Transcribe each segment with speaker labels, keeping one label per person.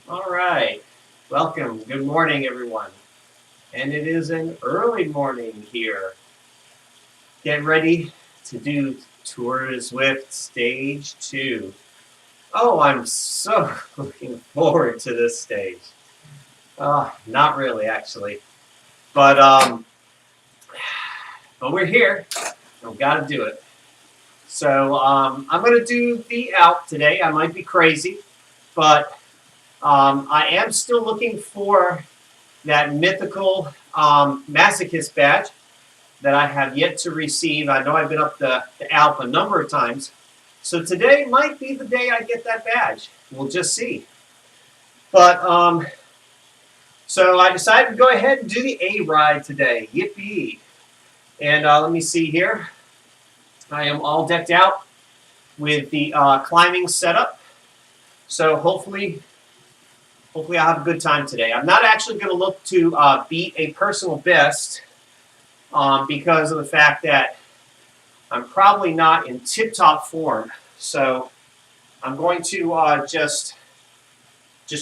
Speaker 1: All right, welcome. Good morning, everyone. And it is an early morning here. Get ready to do Tour de Zwift Stage 2. Oh, I'm so looking forward to this stage. Not really, actually. But we're here. We've got to do it. So I'm going to do the Alp today. I might be crazy, but I am still looking for that mythical masochist badge that I have yet to receive. I know I've been up the Alp a number of times. So today might be the day I get that badge. We'll just see. But so I decided to go ahead and do the A ride today. Yippee. And let me see here. I am all decked out with the climbing setup. So hopefully I'll have a good time today. I'm not actually going to look to beat a personal best because of the fact that I'm probably not in tip-top form. So I'm going to just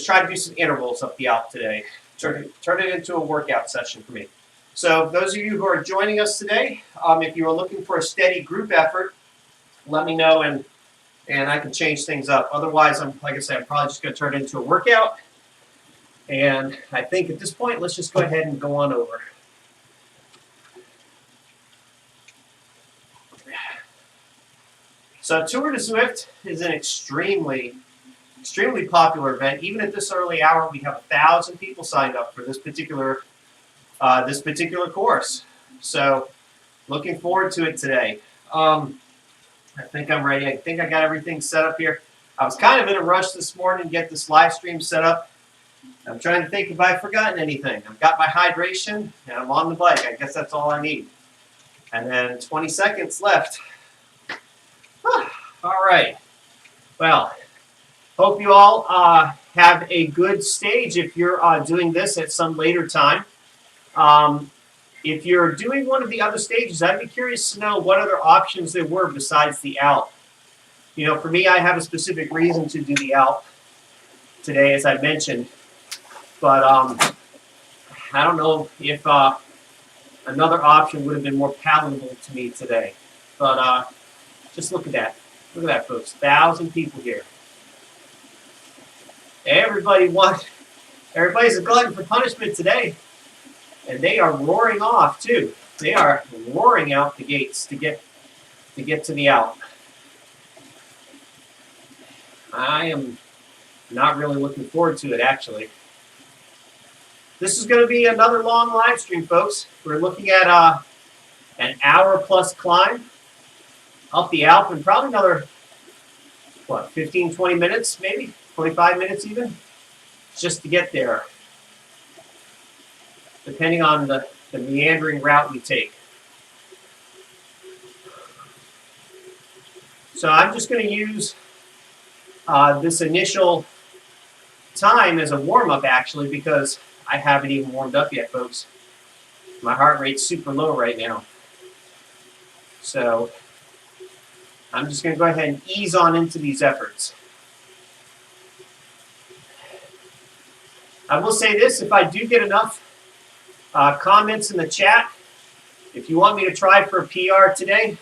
Speaker 1: try to do some intervals up the Alp today. Turn it into a workout session for me. So those of you who are joining us today, if you are looking for a steady group effort, let me know and I can change things up. Otherwise, like I said, I'm probably just going to turn it into a workout. And I think at this point, let's just go ahead and go on over. So Tour de Zwift is an extremely popular event. Even at this early hour, we have 1,000 people signed up for this particular course. So looking forward to it today. I think I'm ready. I think I got everything set up here. I was kind of in a rush this morning to get this live stream set up. I'm trying to think if I've forgotten anything. I've got my hydration, and I'm on the bike. I guess that's all I need. And then 20 seconds left. All right. Well, hope you all have a good stage if you're doing this at some later time. If you're doing one of the other stages, I'd be curious to know what other options there were besides the Alp. You know, for me, I have a specific reason to do the Alp today, as I mentioned. But I don't know if another option would have been more palatable to me today. But just look at that. Look at that, folks. 1,000 people here. Everybody's a glutton for punishment today. And they are roaring off, too. They are roaring out the gates to get to the Alp. I am not really looking forward to it, actually. This is going to be another long live stream, folks. We're looking at an hour-plus climb up the Alp and probably another, 15, 20 minutes, maybe? 25 minutes even? just to get there, depending on the meandering route we take. So I'm just going to use this initial time as a warm-up, actually, because I haven't even warmed up yet, folks. My heart rate's super low right now. So I'm just going to go ahead and ease on into these efforts. I will say this, if I do get enough comments in the chat, if you want me to try for a PR today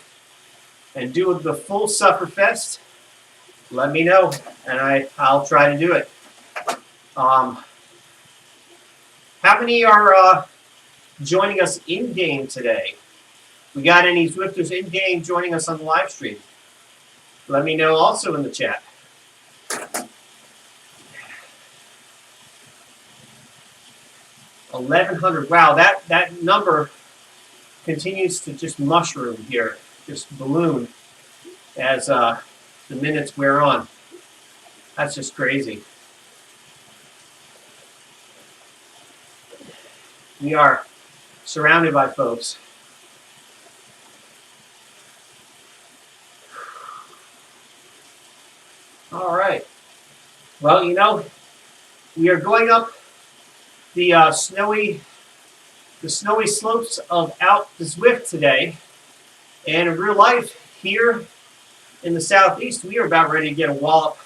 Speaker 1: and do the full Sufferfest, let me know, and I'll try to do it. How many are joining us in-game today? We got any Zwifters in-game joining us on the live stream? Let me know also in the chat. $1,100. Wow, that number continues to just mushroom here, just balloon as the minutes wear on. That's just crazy. We are surrounded by folks. All right. Well, you know, we are going up the snowy slopes of Out the Zwift today, and in real life here in the southeast, we are about ready to get a wallop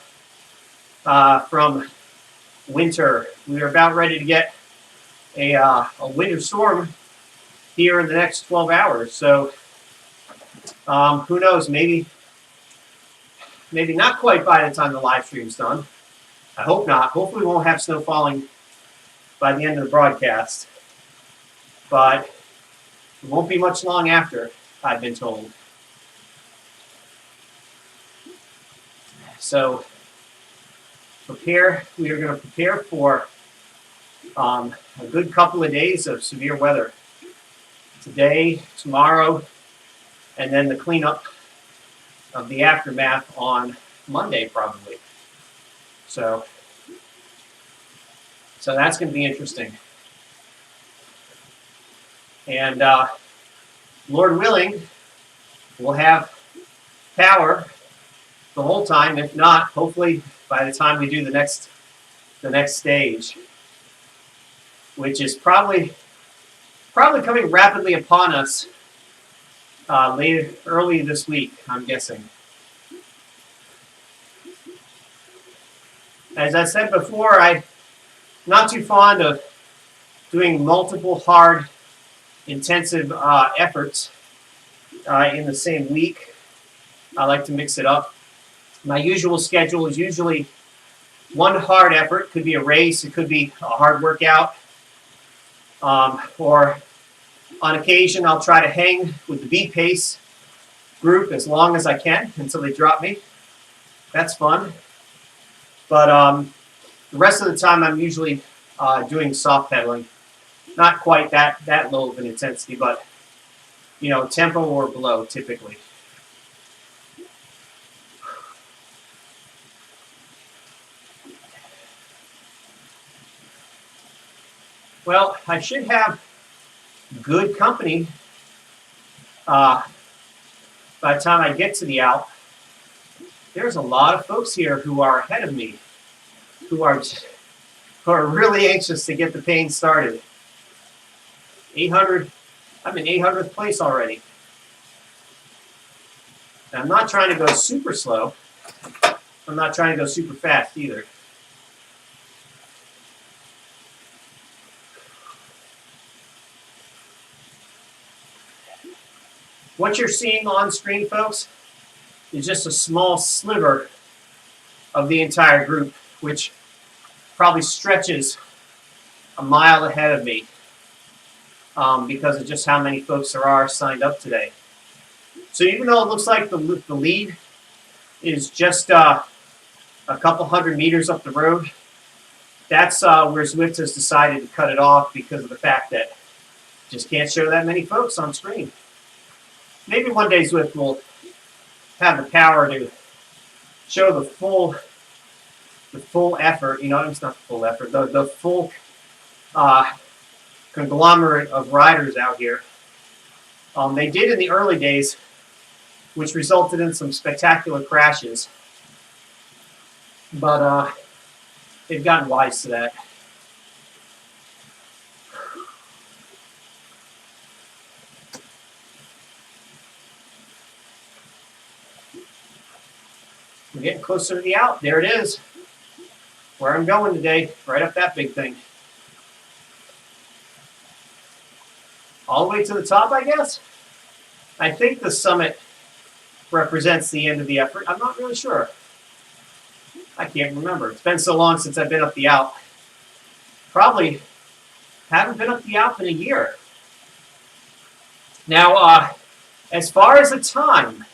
Speaker 1: from winter. We are about ready to get a winter storm here in the next 12 hours. So who knows? Maybe not quite by the time the live stream's done. I hope not. Hopefully, we won't have snow falling by the end of the broadcast. But it won't be much long after, I've been told. So we are going to prepare for a good couple of days of severe weather. Today, tomorrow, and then the cleanup of the aftermath on Monday, probably. So that's going to be interesting. And Lord willing, we'll have power the whole time. If not, hopefully by the time we do the next stage, which is probably coming rapidly upon us early this week, I'm guessing. As I said before, I'm not too fond of doing multiple hard, intensive efforts in the same week. I like to mix it up. My usual schedule is usually one hard effort. It could be a race, it could be a hard workout, or on occasion I'll try to hang with the beat pace group as long as I can until they drop me. That's fun. But the rest of the time I'm usually doing soft pedaling. Not quite that low of an intensity, but you know, tempo or below typically. Well, I should have good company by the time I get to the Alp. There's a lot of folks here who are ahead of me, who are really anxious to get the pain started. 800, I'm in 800th place already. And I'm not trying to go super slow. I'm not trying to go super fast either. What you're seeing on screen, folks, is just a small sliver of the entire group, which probably stretches a mile ahead of me because of just how many folks there are signed up today. So even though it looks like the lead is just a couple hundred meters up the road, that's where Zwift has decided to cut it off because of the fact that just can't show that many folks on screen. Maybe one day Zwift will have the power to show the full the full effort, it's not the full effort, the full conglomerate of riders out here. They did in the early days, which resulted in some spectacular crashes. But they've gotten wise to that. We're getting closer to the out. There it is. Where I'm going today, right up that big thing. All the way to the top, I guess? I think the summit represents the end of the effort. I'm not really sure. I can't remember. It's been so long since I've been up the Alp. Probably haven't been up the Alp in a year. Now, as far as the time,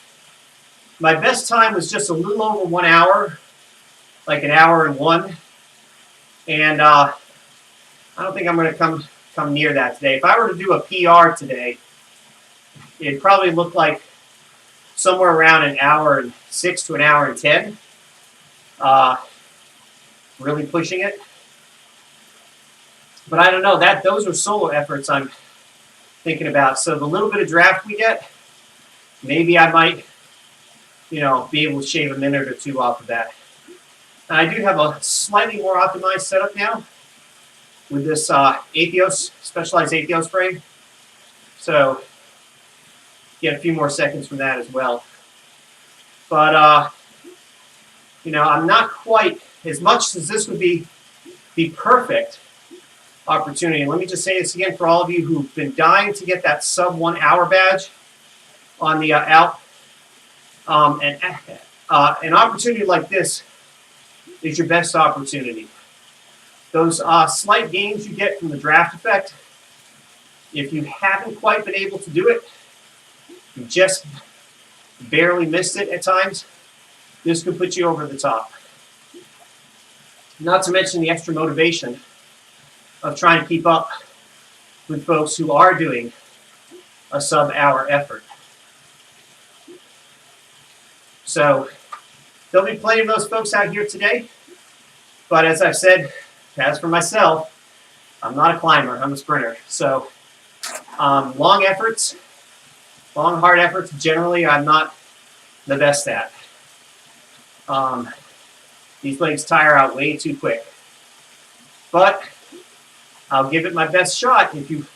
Speaker 1: my best time was just a little over 1 hour, like an hour and one. And I don't think I'm going to come near that today. If I were to do a PR today, it'd probably look like somewhere around an hour and 6 to an hour and 10. Really pushing it. But I don't know, those are solo efforts I'm thinking about. So the little bit of draft we get, maybe I might, be able to shave a minute or two off of that. And I do have a slightly more optimized setup now with this specialized Atheos frame. So get a few more seconds from that as well. But, I'm not quite, as much as this would be the perfect opportunity. And let me just say this again for all of you who've been dying to get that sub 1 hour badge on the Alp. An opportunity like this is your best opportunity. Those slight gains you get from the draft effect, if you haven't quite been able to do it, you just barely missed it at times, this could put you over the top. Not to mention the extra motivation of trying to keep up with folks who are doing a sub-hour effort. So there'll be plenty of those folks out here today. But as I've said, as for myself, I'm not a climber, I'm a sprinter. So long efforts, long hard efforts, generally I'm not the best at. These legs tire out way too quick. But I'll give it my best shot. If you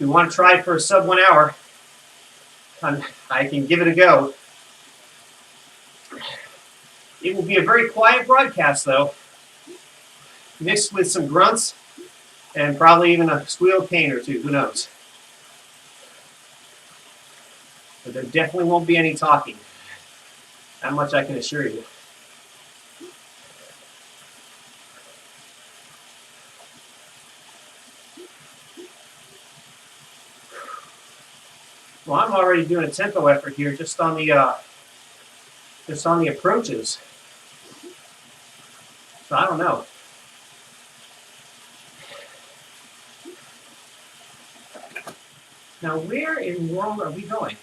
Speaker 1: want to try for a sub 1 hour, I can give it a go. It will be a very quiet broadcast, though, mixed with some grunts and probably even a squeal cane or two. Who knows? But there definitely won't be any talking. That much I can assure you. Well, I'm already doing a tempo effort here just on the approaches. So I don't know. Now, where in the world are we going?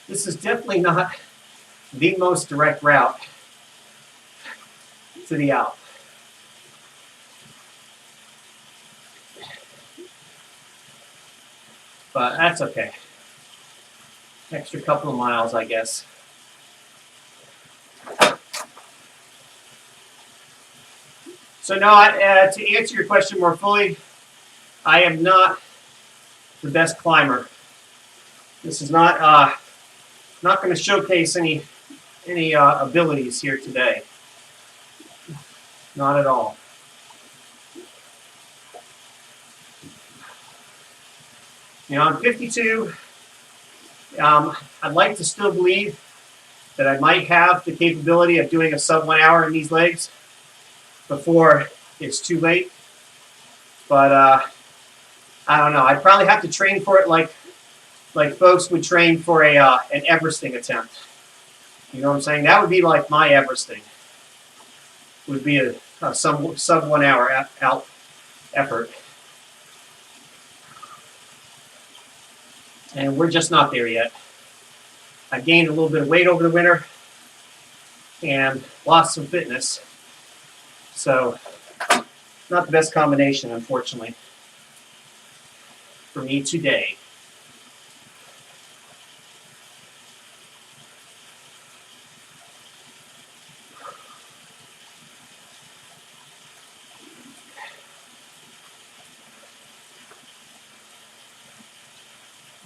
Speaker 1: This is definitely not the most direct route to the Alp. But that's okay. Extra couple of miles, I guess. So no, to answer your question more fully, I am not the best climber. This is not going to showcase any abilities here today. Not at all. I'm 52. I'd like to still believe that I might have the capability of doing a sub 1 hour in these legs before it's too late. But I don't know. I'd probably have to train for it like folks would train for an Everesting attempt. You know what I'm saying? That would be like my Everesting. Would be a sub 1 hour out effort. And we're just not there yet. I gained a little bit of weight over the winter. and lost some fitness. So not the best combination, unfortunately, for me today.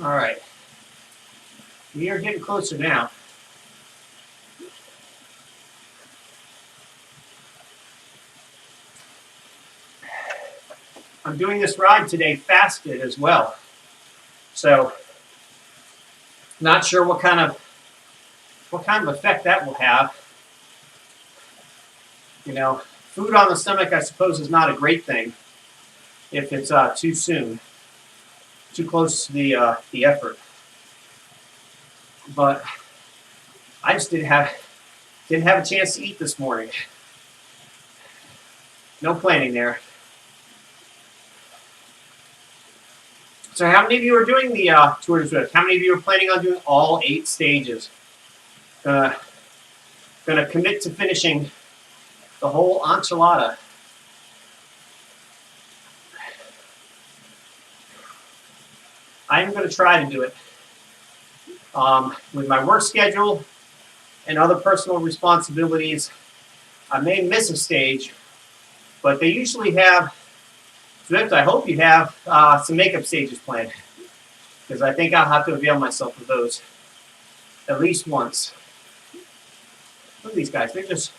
Speaker 1: All right. We are getting closer now. I'm doing this ride today fasted as well. So not sure what kind of effect that will have. You know, food on the stomach, I suppose, is not a great thing if it's too soon, too close to the effort. But I just didn't have a chance to eat this morning. No planning there. So how many of you are doing the Tour de Zwift? How many of you are planning on doing all 8 stages? Gonna commit to finishing the whole enchilada. I'm going to try to do it. With my work schedule and other personal responsibilities, I may miss a stage, but they usually have, Zwift, I hope you have some makeup stages planned, because I think I'll have to avail myself of those at least once. Look at these guys, they're just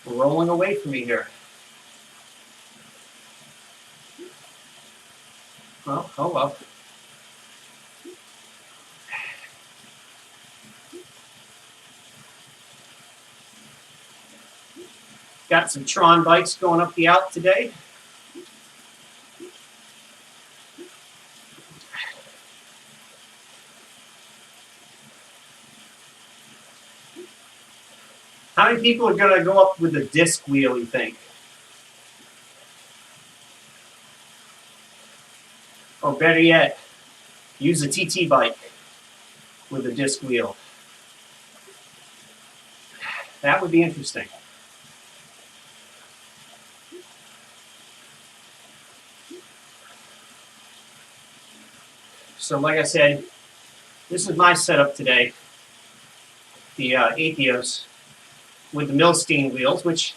Speaker 1: rolling away from me here. Well, oh well. Got some Tron bikes going up the Alp today. How many people are going to go up with a disc wheel, you think? Or better yet, use a TT bike with a disc wheel. That would be interesting. So like I said, this is my setup today. The Atheos with the Milstein wheels, which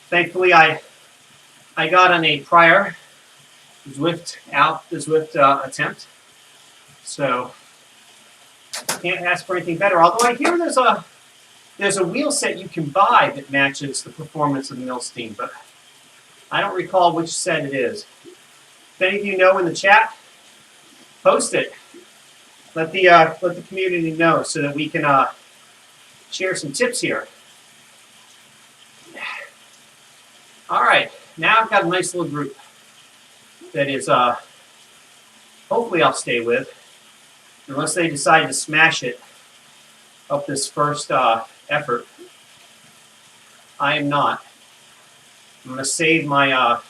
Speaker 1: thankfully I got on a prior Zwift attempt. So can't ask for anything better. Although I hear there's a wheel set you can buy that matches the performance of the Milstein, but I don't recall which set it is. If any of you know in the chat, post it. Let the community know so that we can share some tips here. All right, now I've got a nice little group that is hopefully I'll stay with, unless they decide to smash it up this first effort. I am not. I'm going to save my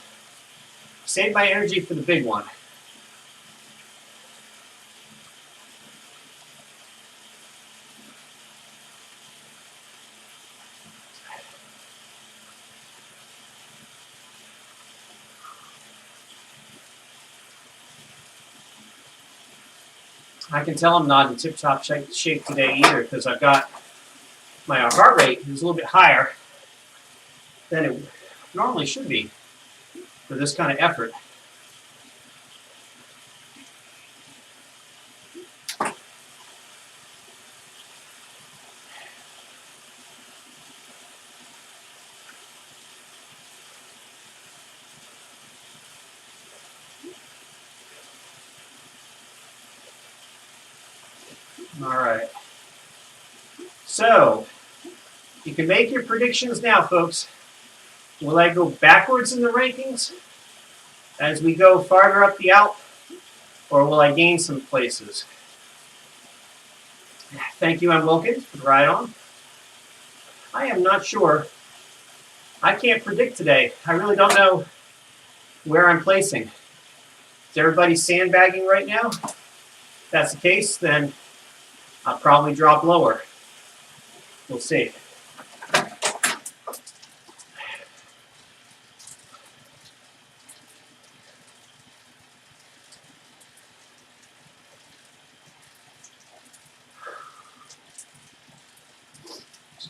Speaker 1: energy for the big one. I can tell I'm not in tip-top shape today either, because I've got my heart rate is a little bit higher than it normally should be for this kind of effort. All right. So, you can make your predictions now, folks. Will I go backwards in the rankings as we go farther up the Alp, or will I gain some places? Thank you, M. Wilkins, for the ride on. I am not sure. I can't predict today. I really don't know where I'm placing. Is everybody sandbagging right now? If that's the case, then I'll probably drop lower. We'll see.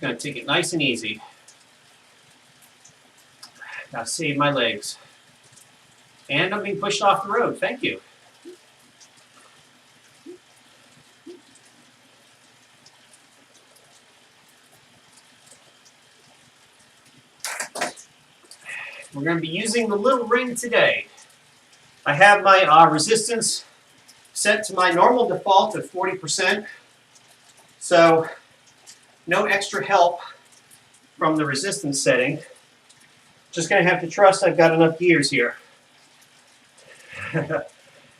Speaker 1: Just going to take it nice and easy. Gotta save my legs. And I'm being pushed off the road. Thank you. We're going to be using the little ring today. I have my resistance set to my normal default of 40%. So no extra help from the resistance setting. Just going to have to trust I've got enough gears here.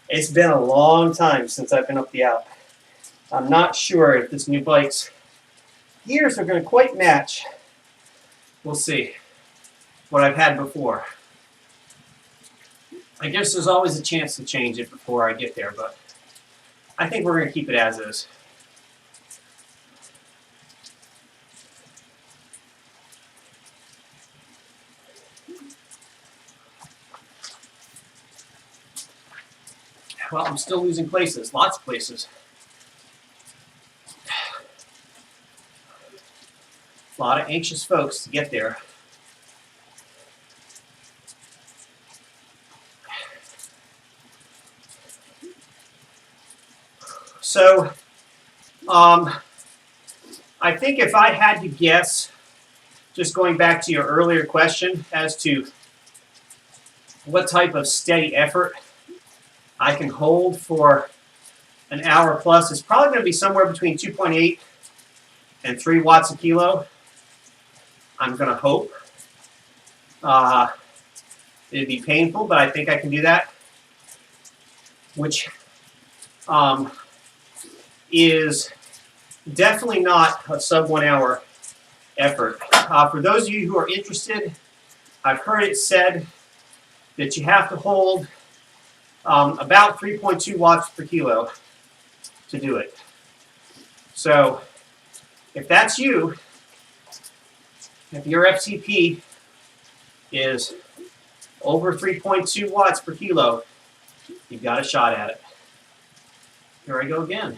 Speaker 1: It's been a long time since I've been up the Alp. I'm not sure if this new bike's gears are going to quite match. We'll see what I've had before. I guess there's always a chance to change it before I get there, but I think we're going to keep it as is. Well, I'm still losing places, lots of places. A lot of anxious folks to get there. So, I think if I had to guess, just going back to your earlier question as to what type of steady effort I can hold for an hour plus, it's probably going to be somewhere between 2.8 and 3 watts a kilo. I'm going to hope. It'd be painful, but I think I can do that, which is definitely not a sub 1 hour effort. For those of you who are interested, I've heard it said that you have to hold about 3.2 watts per kilo to do it. So if that's you, if your FTP is over 3.2 watts per kilo, you've got a shot at it. Here I go again.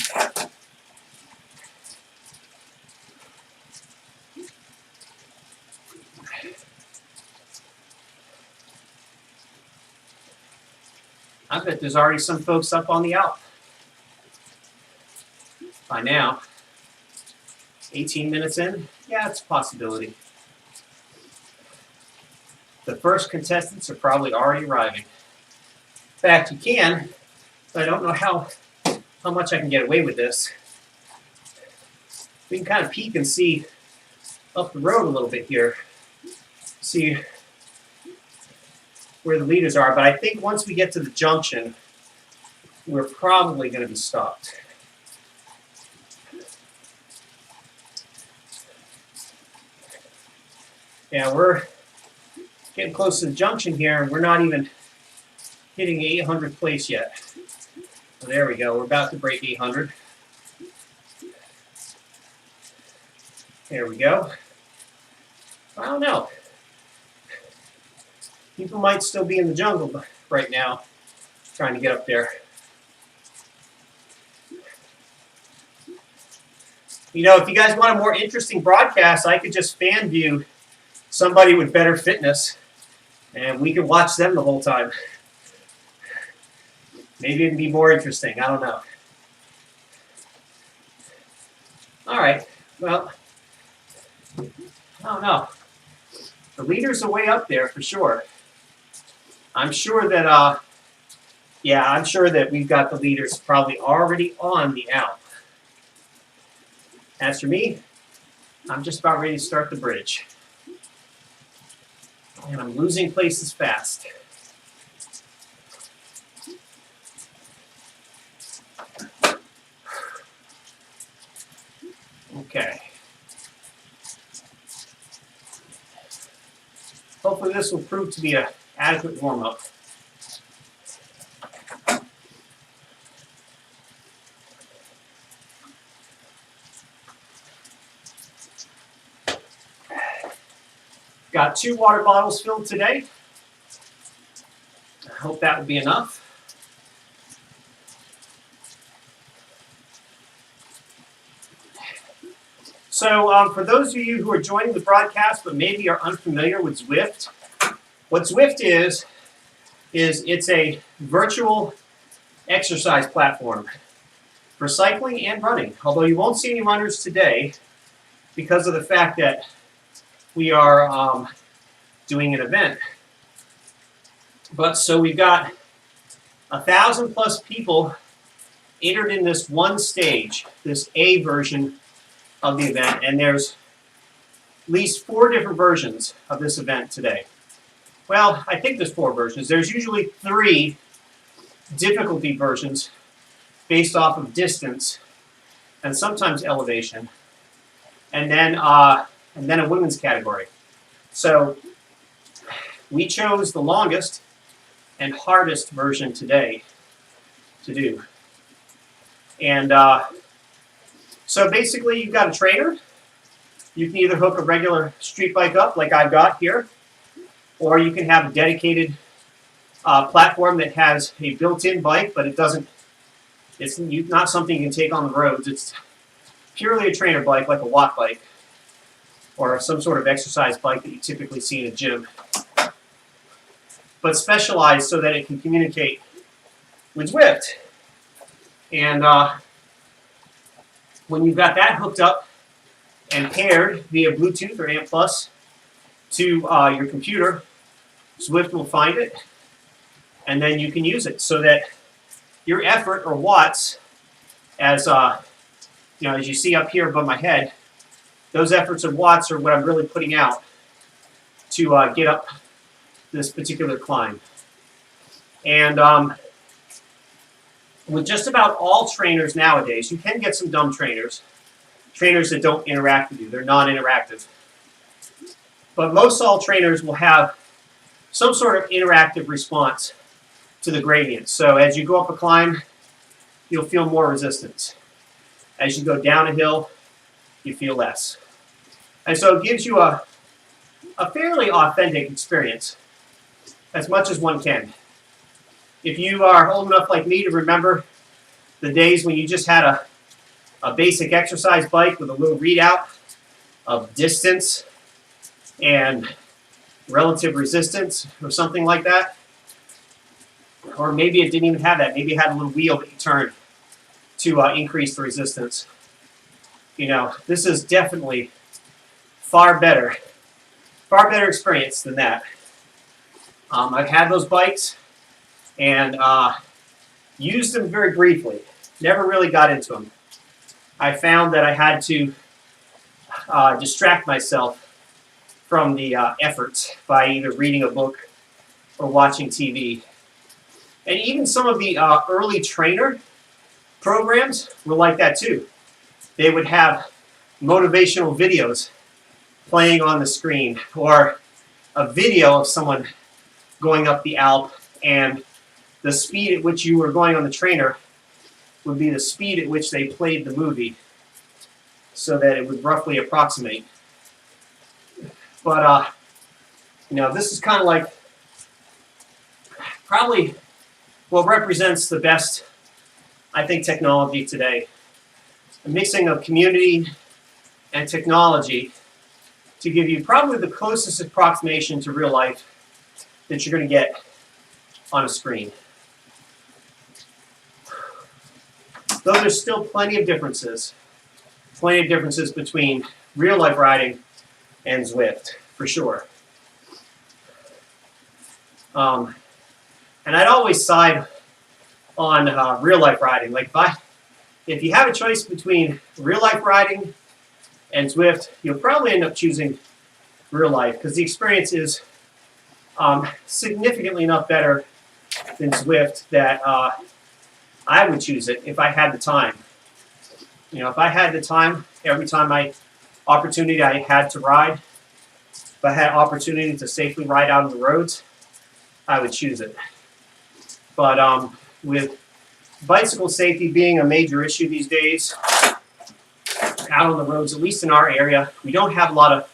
Speaker 1: I bet there's already some folks up on the Alp by now. 18 minutes in? Yeah, it's a possibility. The first contestants are probably already arriving. In fact, you can, but I don't know how much I can get away with this. We can kind of peek and see up the road a little bit here. See where the leaders are, but I think once we get to the junction, we're probably going to be stopped. Yeah, we're getting close to the junction here, and we're not even hitting the 800 place yet. So there we go. We're about to break 800. There we go. I don't know. People might still be in the jungle right now, trying to get up there. You know, if you guys want a more interesting broadcast, I could just fan view somebody with better fitness, and we could watch them the whole time. Maybe it'd be more interesting. I don't know. All right. Well, I don't know. The leaders are way up there for sure. I'm sure that, yeah, I'm sure that we've got the leaders probably already on the Alp. As for me, I'm just about ready to start the bridge. And I'm losing places fast. Okay. Hopefully this will prove to be an adequate warm-up. Got 2 water bottles filled today. I hope that will be enough. So for those of you who are joining the broadcast but maybe are unfamiliar with Zwift, what Zwift is it's a virtual exercise platform for cycling and running. Although you won't see any runners today because of the fact that we are doing an event. But so we've got 1,000 plus people entered in this one stage, this A version of the event, and there's at least 4 different versions of this event today. Well, I think there's 4 versions. There's usually 3 difficulty versions based off of distance and sometimes elevation, and then a women's category. So we chose the longest and hardest version today to do. And so basically you've got a trainer. You can either hook a regular street bike up like I've got here, or you can have a dedicated platform that has a built-in bike, but it's not something you can take on the roads. It's purely a trainer bike, like a watt bike, or some sort of exercise bike that you typically see in a gym, but specialized so that it can communicate with Zwift. And when you've got that hooked up and paired via Bluetooth or ANT Plus to your computer, Zwift will find it, and then you can use it so that your effort or watts, as as you see up here above my head, those efforts and watts are what I'm really putting out to get up this particular climb. And with just about all trainers nowadays, you can get some dumb trainers that don't interact with you. They're non-interactive. But most all trainers will have some sort of interactive response to the gradient. So as you go up a climb, you'll feel more resistance. As you go down a hill, you feel less. And so it gives you a fairly authentic experience, as much as one can. If you are old enough like me to remember the days when you just had a basic exercise bike with a little readout of distance and relative resistance or something like that, or maybe it didn't even have that. Maybe it had a little wheel that you turned to increase the resistance. This is definitely far better experience than that. I've had those bikes and used them very briefly. Never really got into them. I found that I had to distract myself from the efforts by either reading a book or watching TV. And even some of the early trainer programs were like that too. They would have motivational videos playing on the screen, or a video of someone going up the Alp, and the speed at which you were going on the trainer would be the speed at which they played the movie, so that it would roughly approximate. But this is kind of like probably what represents the best, I think, technology today. A mixing of community and technology to give you probably the closest approximation to real life that you're going to get on a screen. Though there's still plenty of differences between real life riding and Zwift, for sure. And I'd always side on real life riding. Like if you have a choice between real life riding and Zwift, you'll probably end up choosing real life because the experience is significantly enough better than Zwift that I would choose it if I had the time. If I had the time, every time opportunity I had to ride, if I had opportunity to safely ride out on the roads, I would choose it. But with bicycle safety being a major issue these days out on the roads, at least in our area, we don't have a lot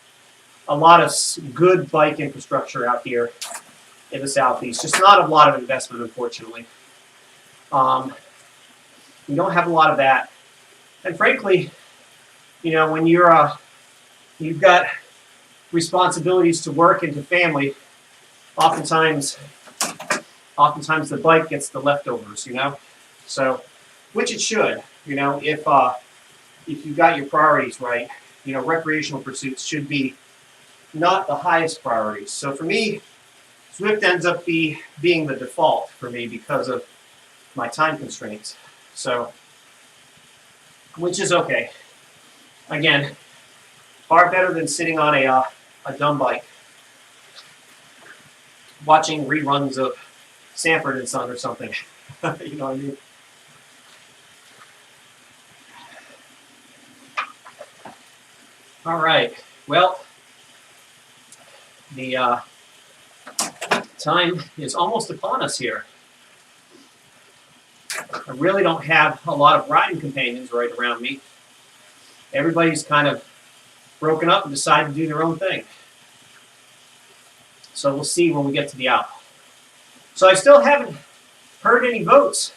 Speaker 1: of good bike infrastructure out here in the Southeast. Just not a lot of investment, unfortunately. We don't have a lot of that. And frankly, when you've got responsibilities to work and to family, oftentimes the bike gets the leftovers, So, which it should, if you've got your priorities right, recreational pursuits should be not the highest priorities. So for me, Zwift ends up being the default for me because of my time constraints. So, which is okay. Again, far better than sitting on a dumb bike, watching reruns of Sanford and Son or something. You know what I mean? All right. Well, the time is almost upon us here. I really don't have a lot of riding companions right around me. Everybody's kind of broken up and decided to do their own thing. So we'll see when we get to the Alp. So I still haven't heard any votes,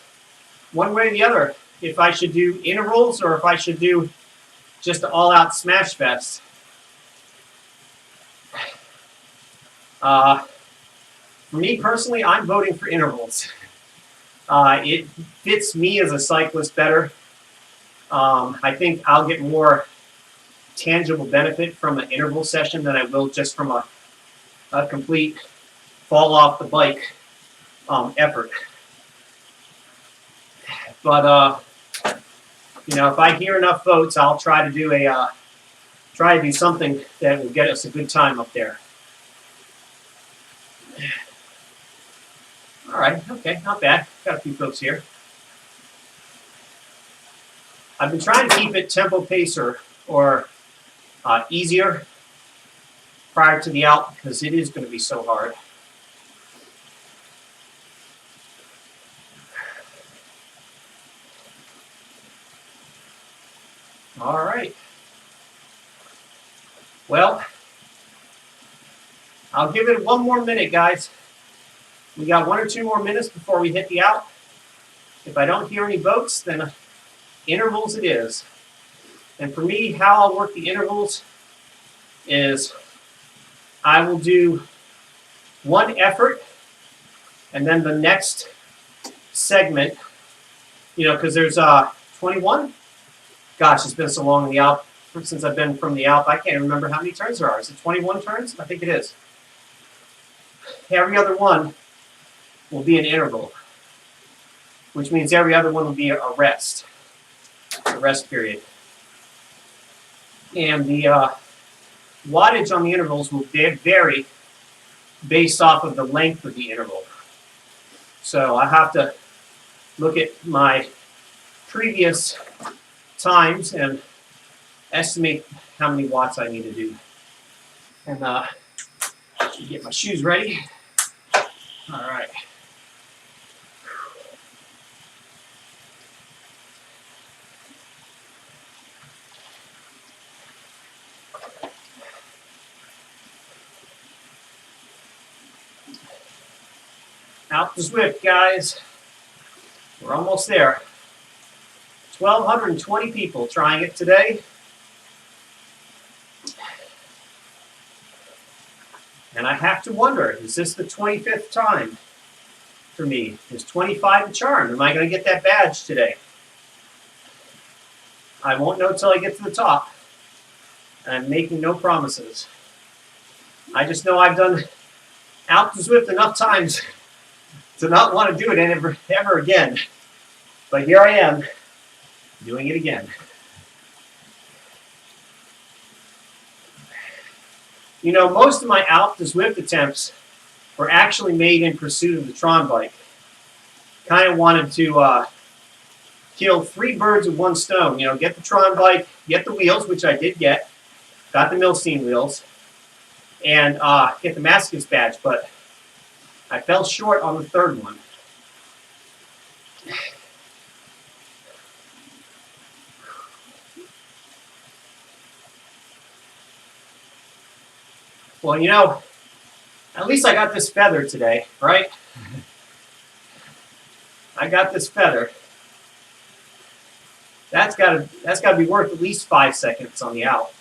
Speaker 1: one way or the other, if I should do intervals or if I should do just an all-out smash fest. For me personally, I'm voting for intervals. It fits me as a cyclist better. I think I'll get more tangible benefit from an interval session than I will just from a complete fall off the bike effort. But if I hear enough votes, I'll try to do something that will get us a good time up there. All right, okay, not bad. Got a few folks here. I've been trying to keep it tempo pace or easier prior to the Alp because it is going to be so hard. All right. Well, I'll give it one more minute, guys. We got 1 or 2 more minutes before we hit the Alp. If I don't hear any votes, then intervals it is. And for me, how I'll work the intervals is I will do one effort and then the next segment, because there's 21. Gosh, it's been so long in the Alp since I've been from the Alp. I can't remember how many turns there are. Is it 21 turns? I think it is. Every other one will be an interval, which means every other one will be a rest period. And the wattage on the intervals will vary based off of the length of the interval. So I have to look at my previous times and estimate how many watts I need to do. And get my shoes ready. All right. Out to Zwift, guys. We're almost there. 1,220 people trying it today. And I have to wonder, is this the 25th time for me? Is 25 the charm? Am I going to get that badge today? I won't know till I get to the top. I'm making no promises. I just know I've done out to Zwift enough times to not want to do it ever again. But here I am, doing it again. Most of my Alp to Zwift attempts were actually made in pursuit of the Tron bike. Kind of wanted to kill 3 birds with 1 stone. Get the Tron bike, get the wheels, which I did get. Got the Milstein wheels. And get the Masochist badge, but I fell short on the 3rd one. Well, at least I got this feather today, right? I got this feather. That's gotta be worth at least 5 seconds on the out.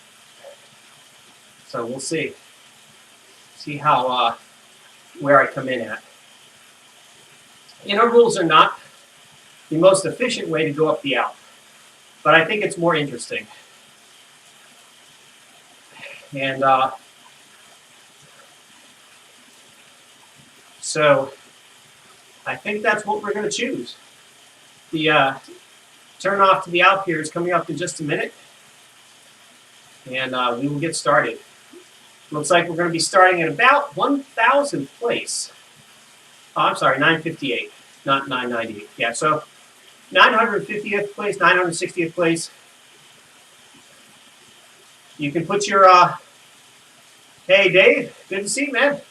Speaker 1: So we'll see. See how where I come in at. Intervals are not the most efficient way to go up the out, but I think it's more interesting. And so I think that's what we're going to choose. The turn off to the out here is coming up in just a minute, and we will get started. Looks like we're going to be starting at about 1,000th place. Oh, I'm sorry, 958, not 998. Yeah, so 950th place, 960th place. You can put your, hey Dave, good to see you, man.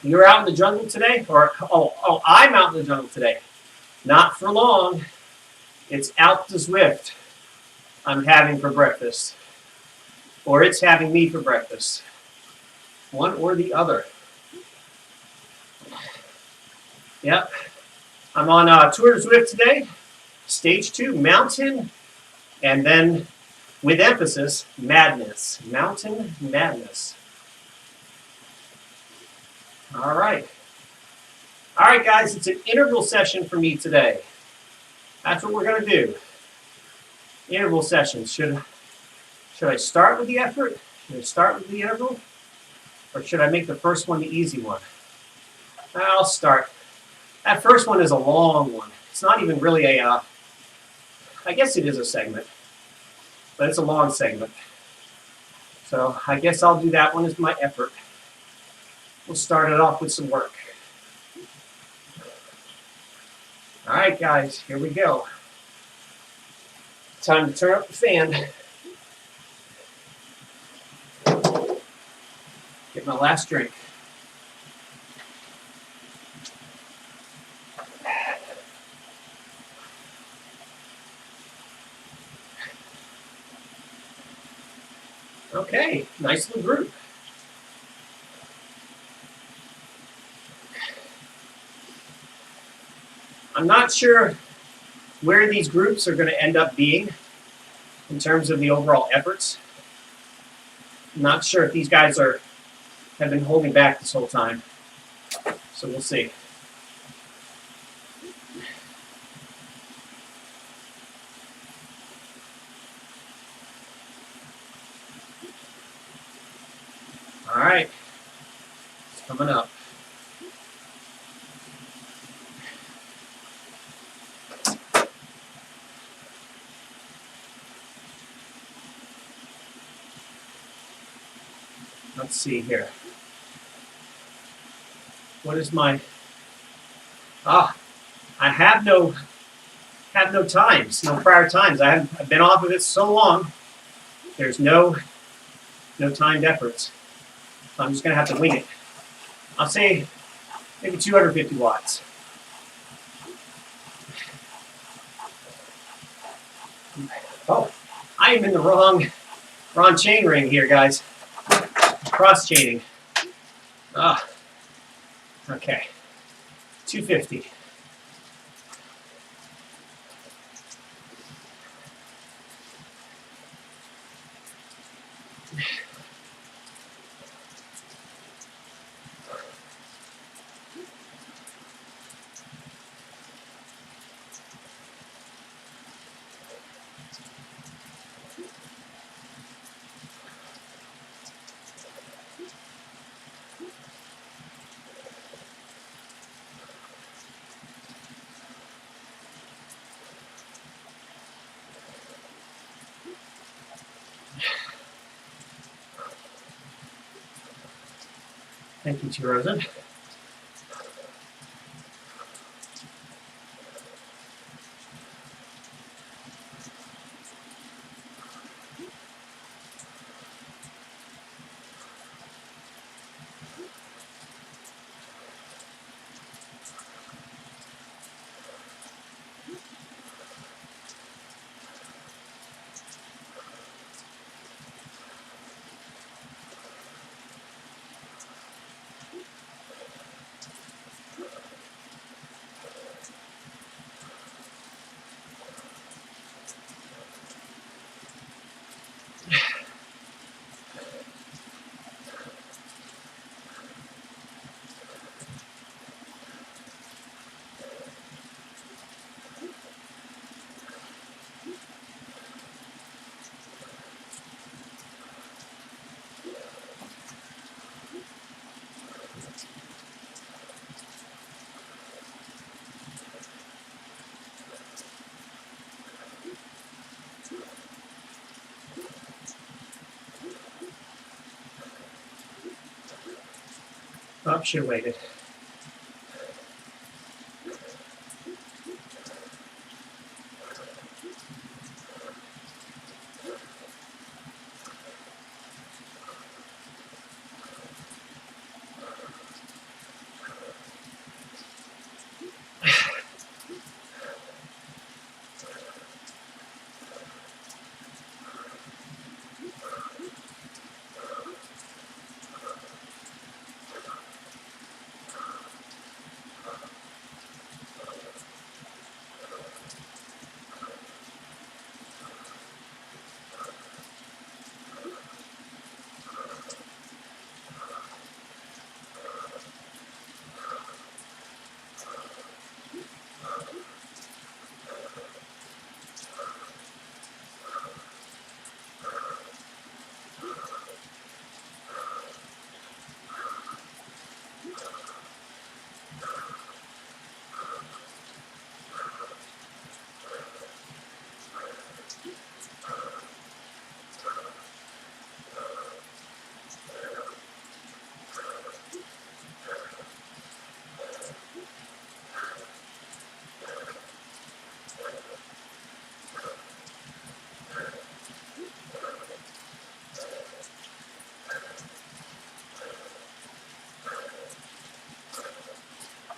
Speaker 1: You're out in the jungle today? Or, oh, I'm out in the jungle today. Not for long. It's out to Zwift I'm having for breakfast. Or it's having me for breakfast. One or the other. Yep. I'm on Tour de Zwift today. Stage 2, mountain, and then, with emphasis, madness. Mountain madness. All right. All right, guys, it's an interval session for me today. That's what we're going to do. Interval sessions. Should I start with the effort? Should I start with the interval? Or should I make the first one the easy one? I'll start. That first one is a long one. It's not even really a, I guess it is a segment, but it's a long segment. So I guess I'll do that one as my effort. We'll start it off with some work. All right, guys, here we go. Time to turn up the fan. Get my last drink. Okay, nice little group. I'm not sure where these groups are going to end up being in terms of the overall efforts. I'm not sure if these guys have been holding back this whole time. So we'll see. All right, it's coming up. Let's see here. What is my? I have no times, no prior times. I've been off of it so long. There's no timed efforts. So I'm just gonna have to wing it. I'll say maybe 250 watts. Oh, I am in the wrong chain ring here, guys. Cross chaining. Okay. 250. Thank you, T. Rosen. Oh, should have waited.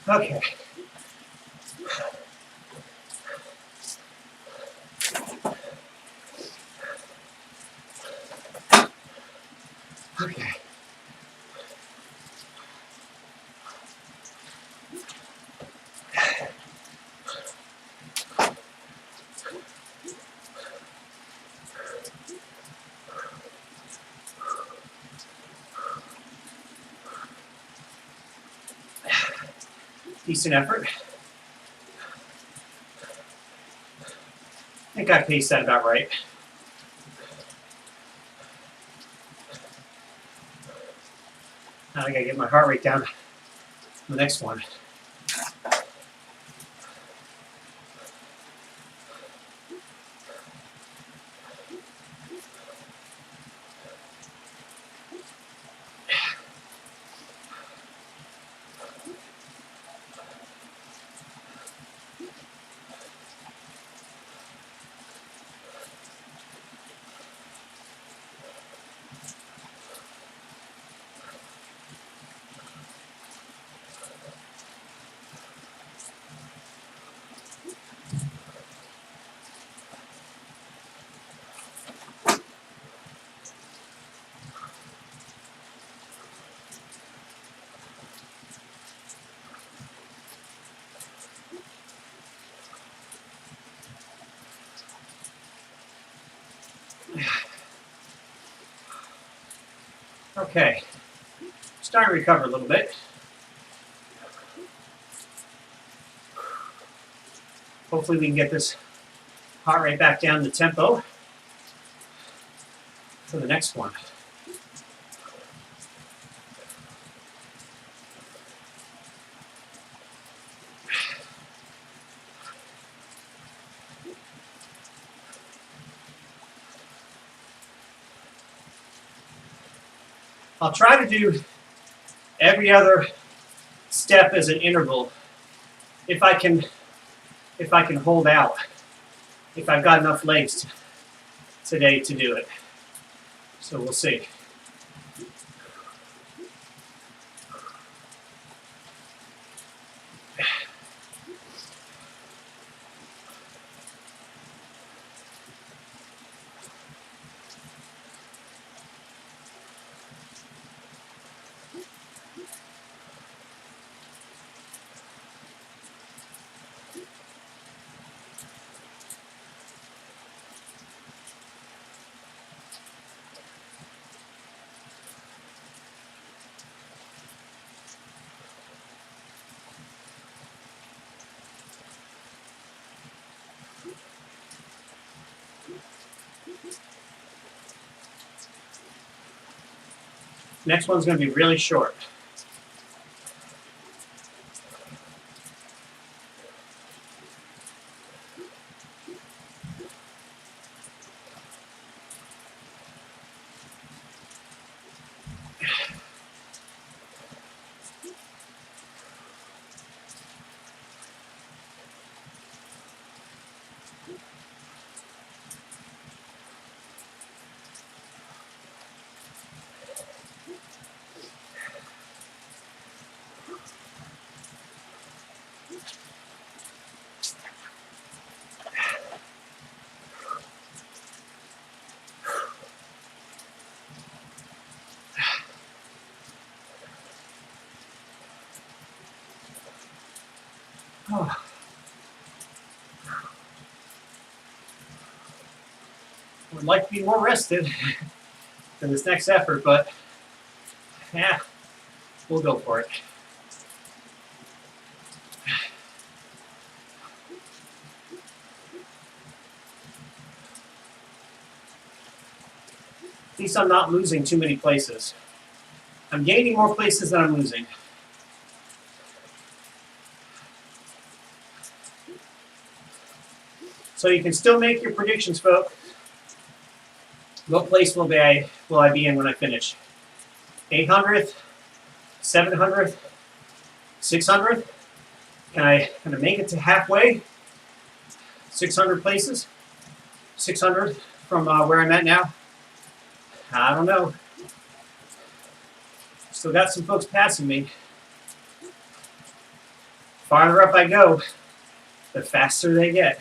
Speaker 1: Okay. Okay. Decent effort. I think I paced that about right. Now I gotta get my heart rate down. The next one. Okay. Starting to recover a little bit. Hopefully we can get this heart rate back down to tempo for the next one. I'll try to do every other step as an interval if I can hold out, if I've got enough legs today to do it. So we'll see. Next one's going to be really short. Oh. Would like to be more rested than this next effort, but yeah, we'll go for it. At least I'm not losing too many places. I'm gaining more places than I'm losing. So you can still make your predictions, folks. What place will I be in when I finish? 800th, 700th, 600th? Can I make it to halfway? 600 places? 600 from where I'm at now? I don't know. Still got some folks passing me. Farther up I go, the faster they get.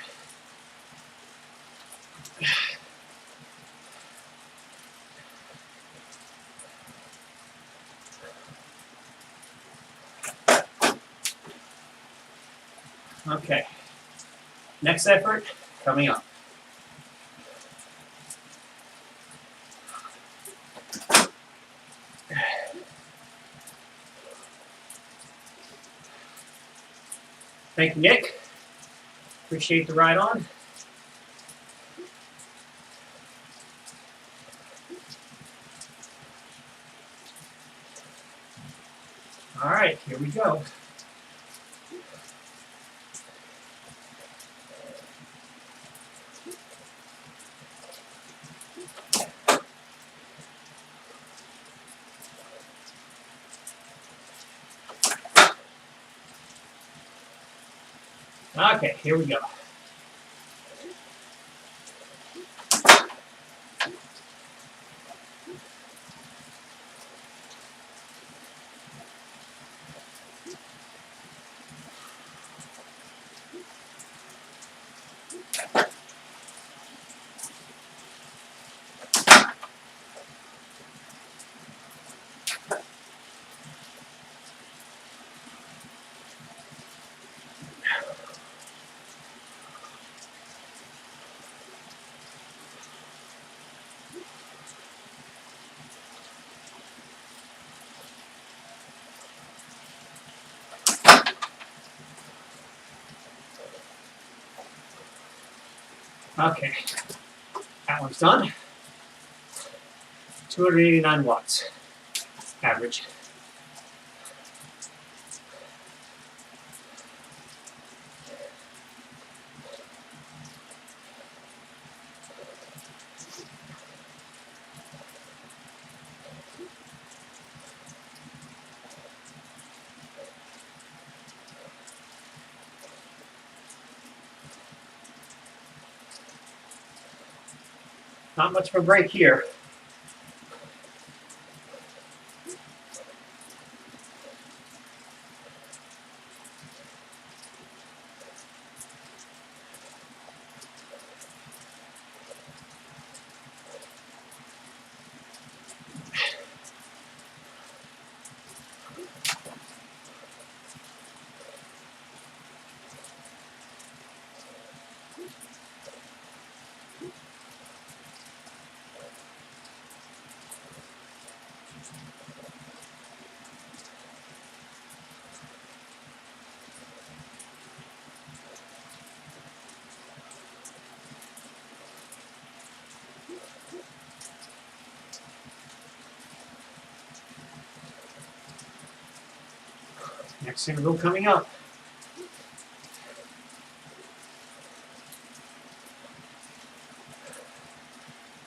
Speaker 1: Okay. Next effort coming up. Thank you, Nick. Appreciate the ride on. All right, here we go. Okay, here we go. Okay, that one's done. 289 watts, average. Not much of a break here. Next interval coming up.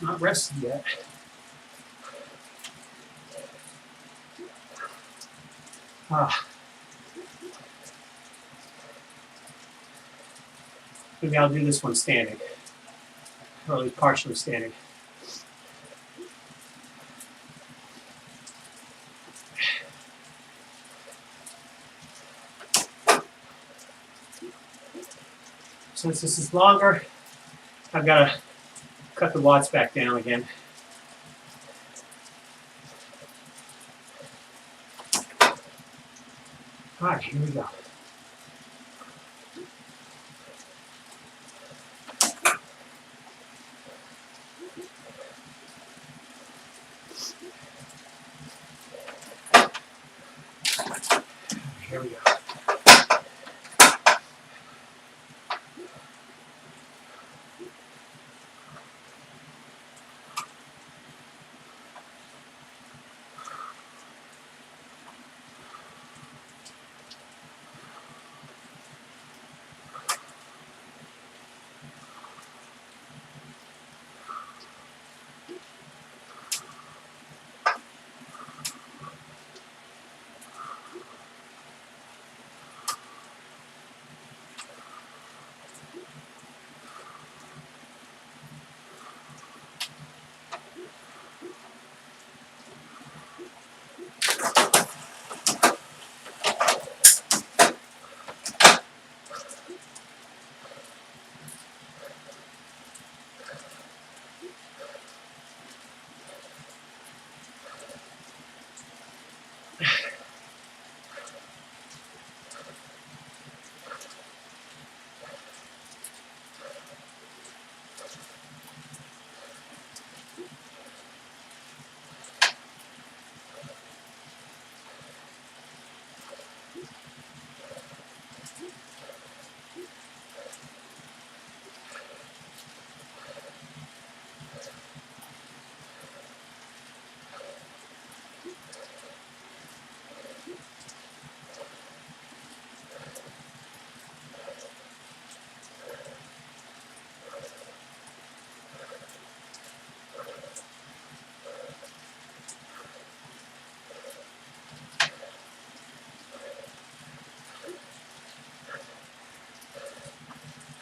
Speaker 1: Not rested yet. Maybe I'll do this one standing, or at least partially standing. Since this is longer, I've got to cut the watts back down again. All right, here we go. here we go.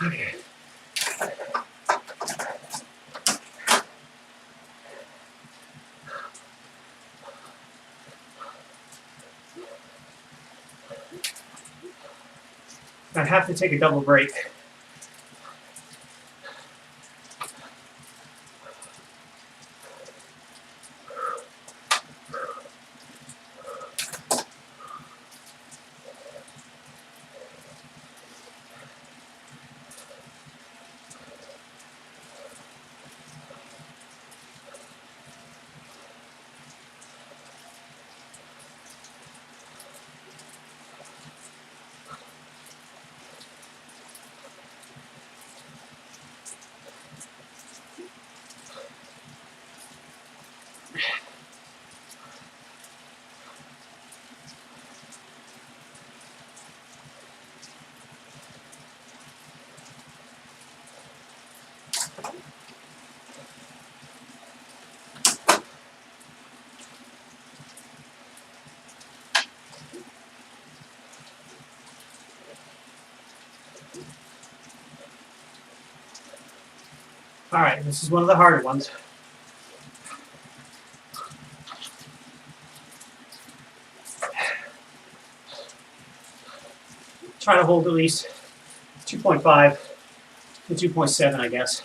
Speaker 1: Okay. I have to take a double break. All right, this is one of the harder ones. Try to hold at least 2.5 to 2.7, I guess.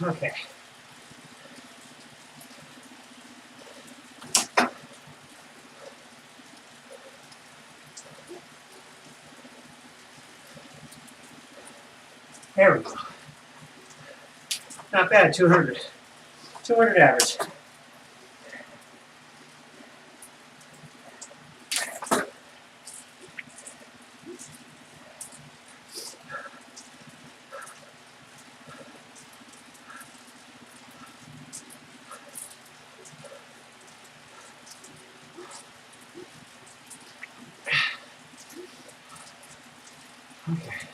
Speaker 1: Okay. There we go. Not bad, 200. 200 average. Okay.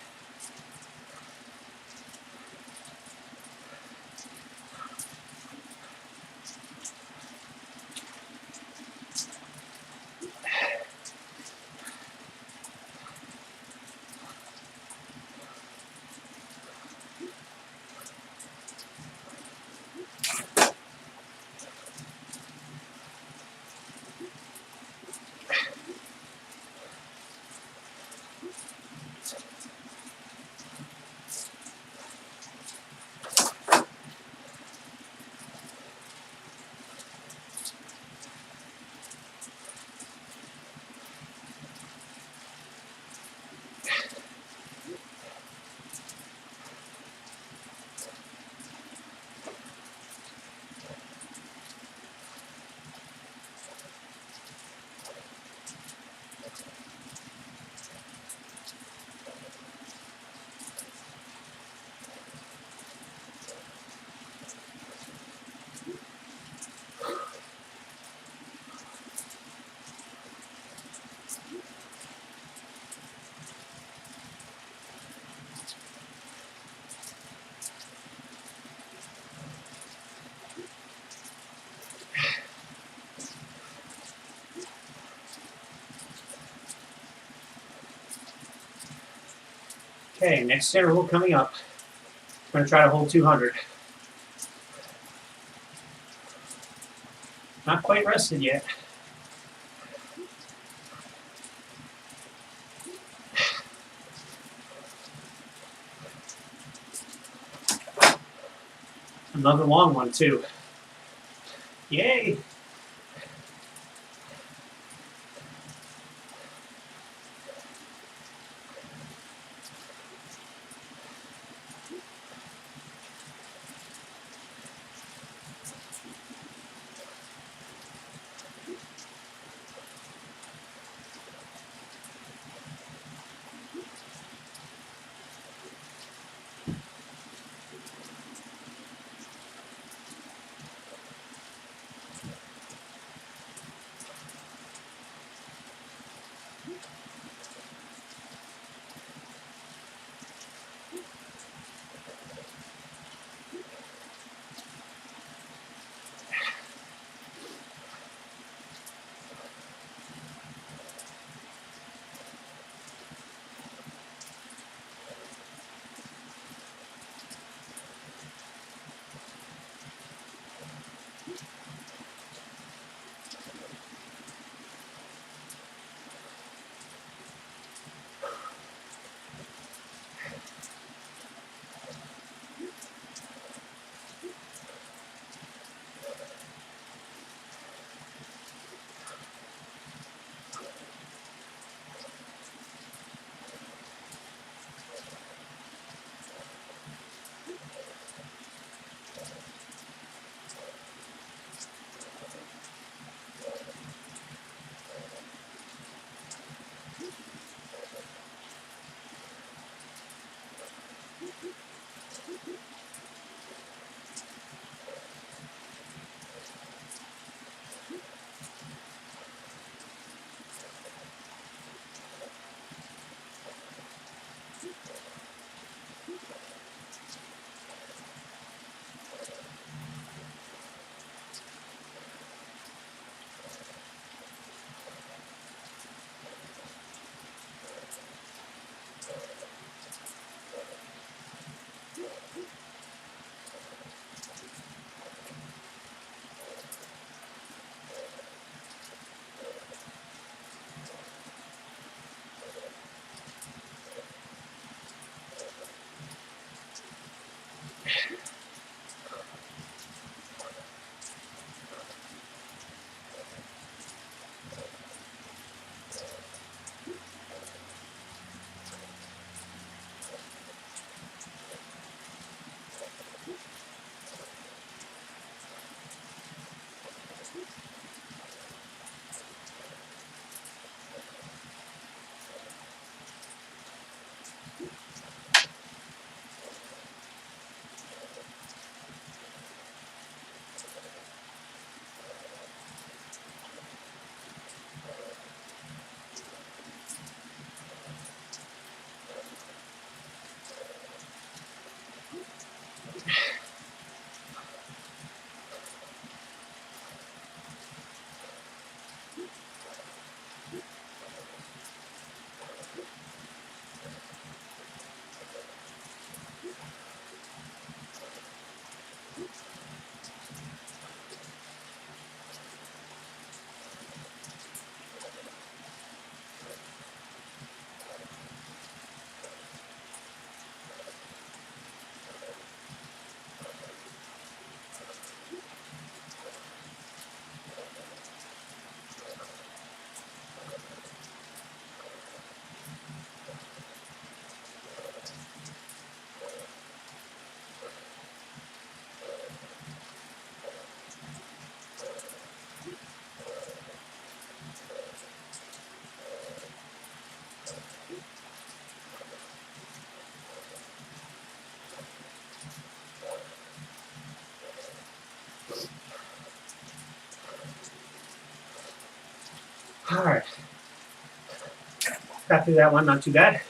Speaker 1: Okay, next interval coming up. I'm going to try to hold 200. Not quite rested yet. Another long one, too. Yay! All right. Got through that one, not too bad.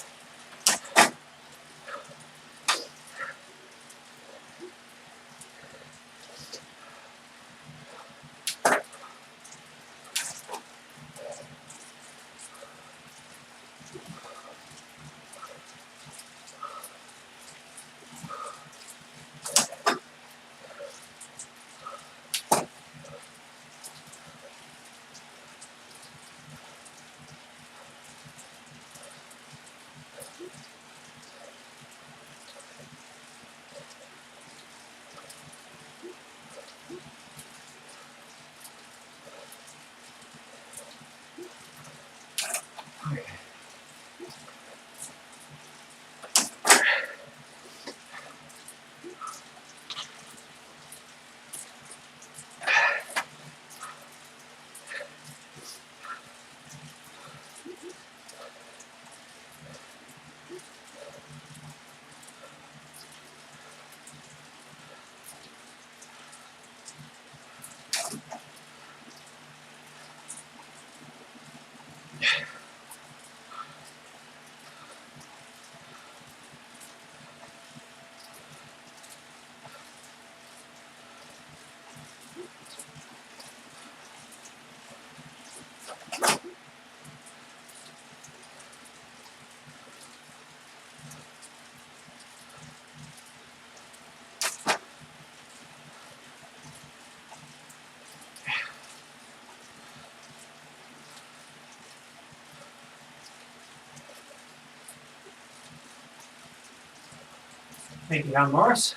Speaker 1: Thank you, John Morris.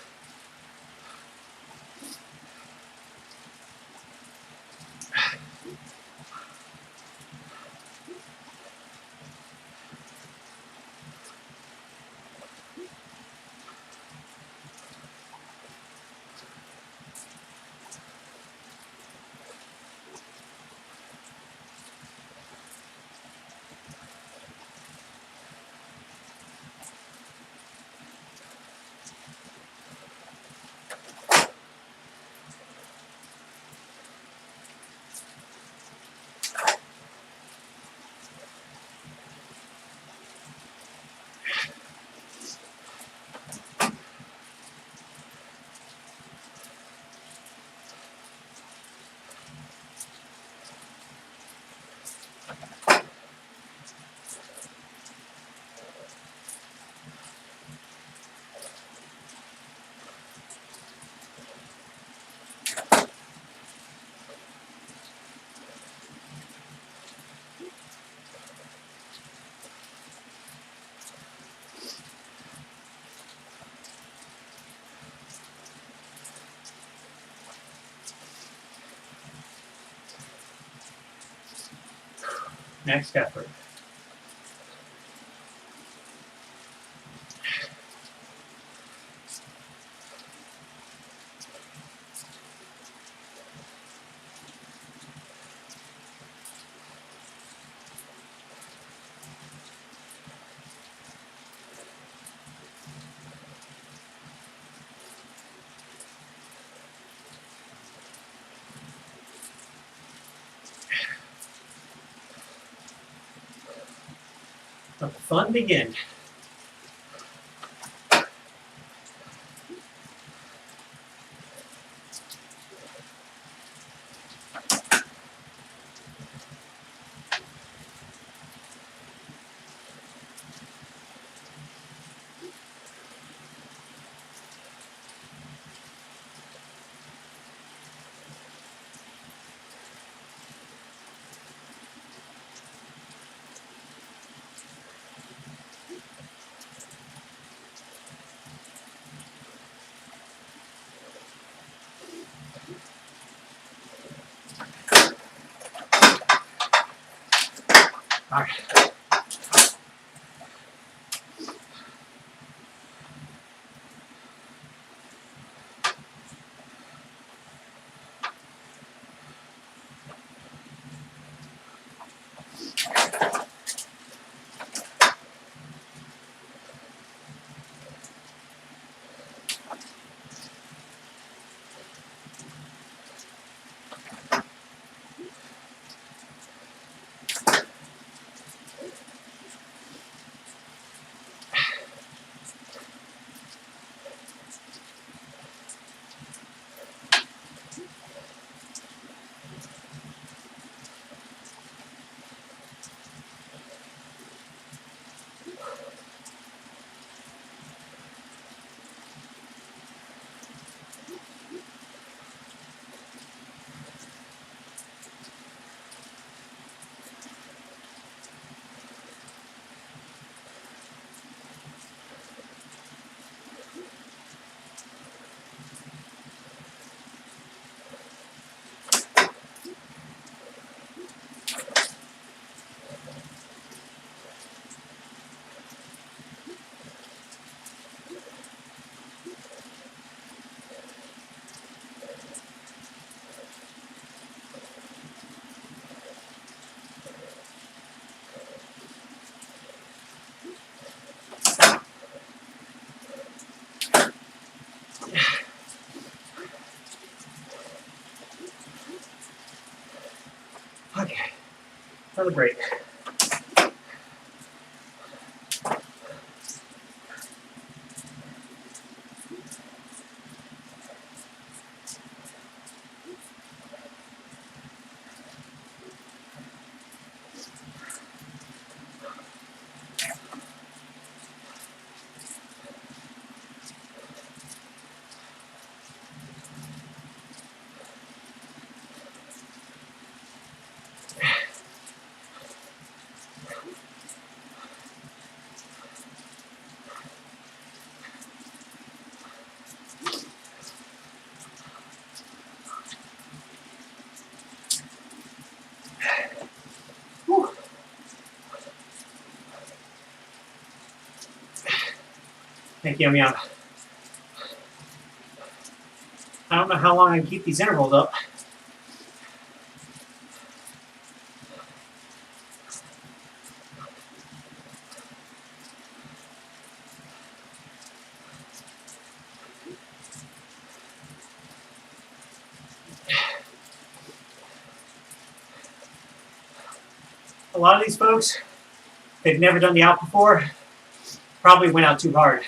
Speaker 1: Next effort. Let the fun begin. Another break. Whew. Thank you, Yum. I don't know how long I can keep these intervals up. A lot of these folks, they've never done the out before, probably went out too hard.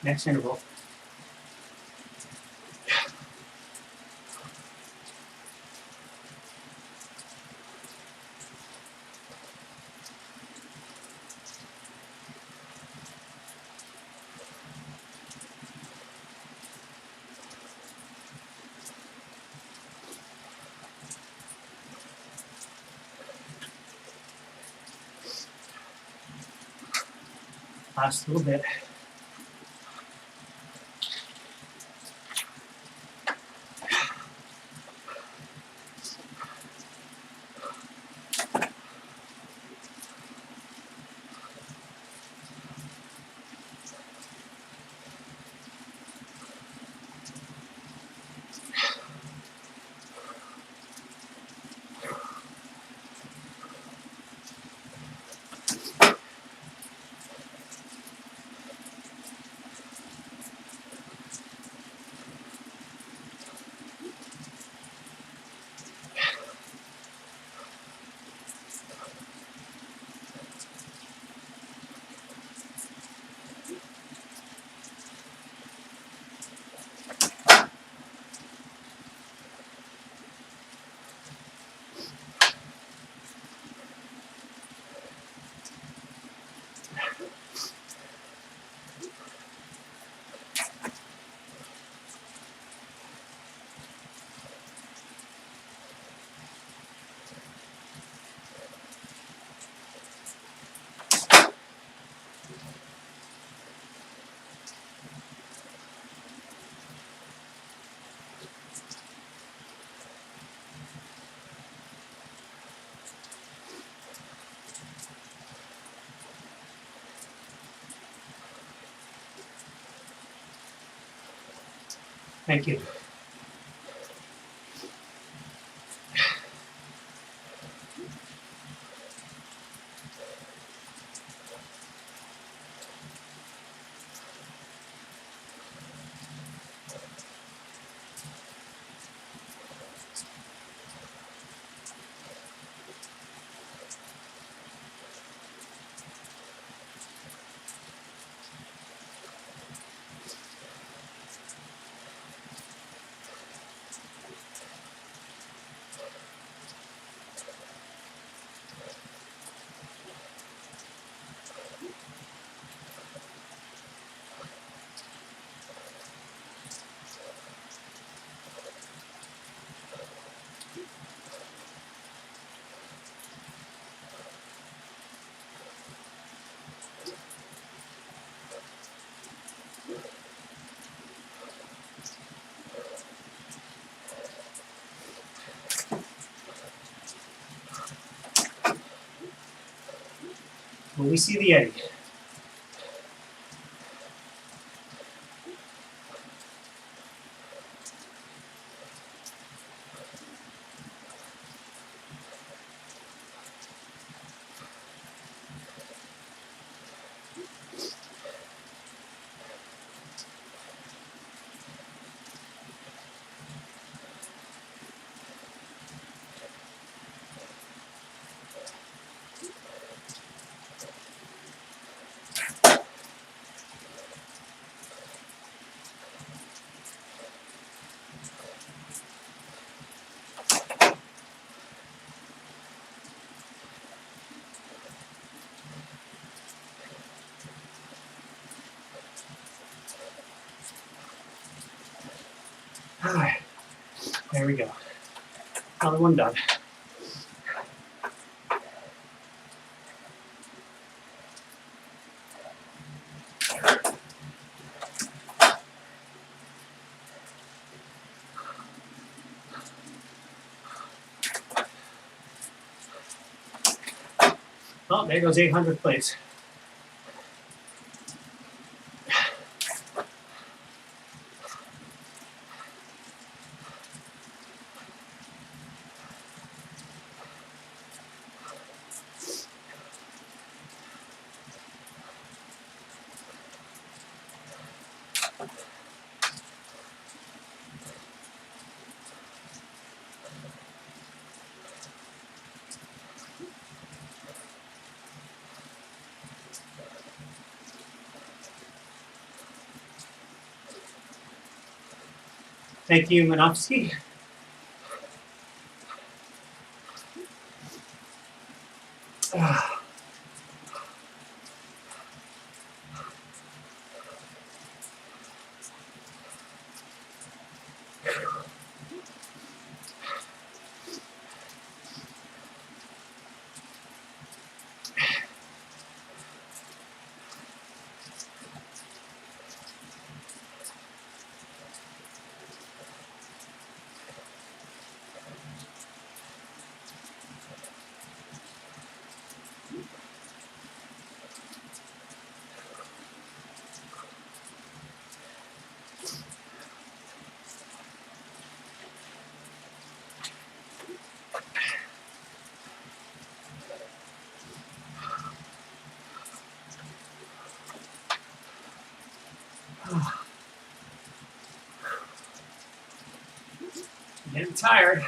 Speaker 1: Next interval. Last little bit. Thank you. Will we see the eddy? All right, there we go. Another one done. Oh, there goes 800th place. Thank you, Manovsky. Getting tired.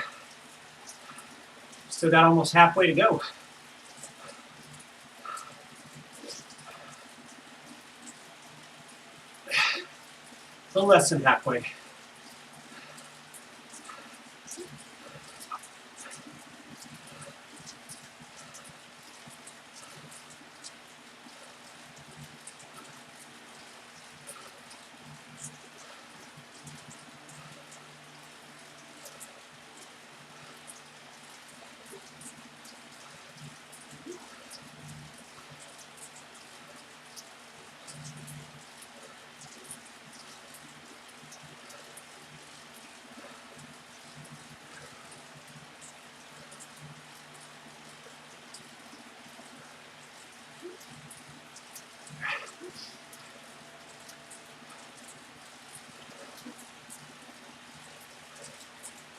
Speaker 1: Still got almost halfway to go. A little less than halfway.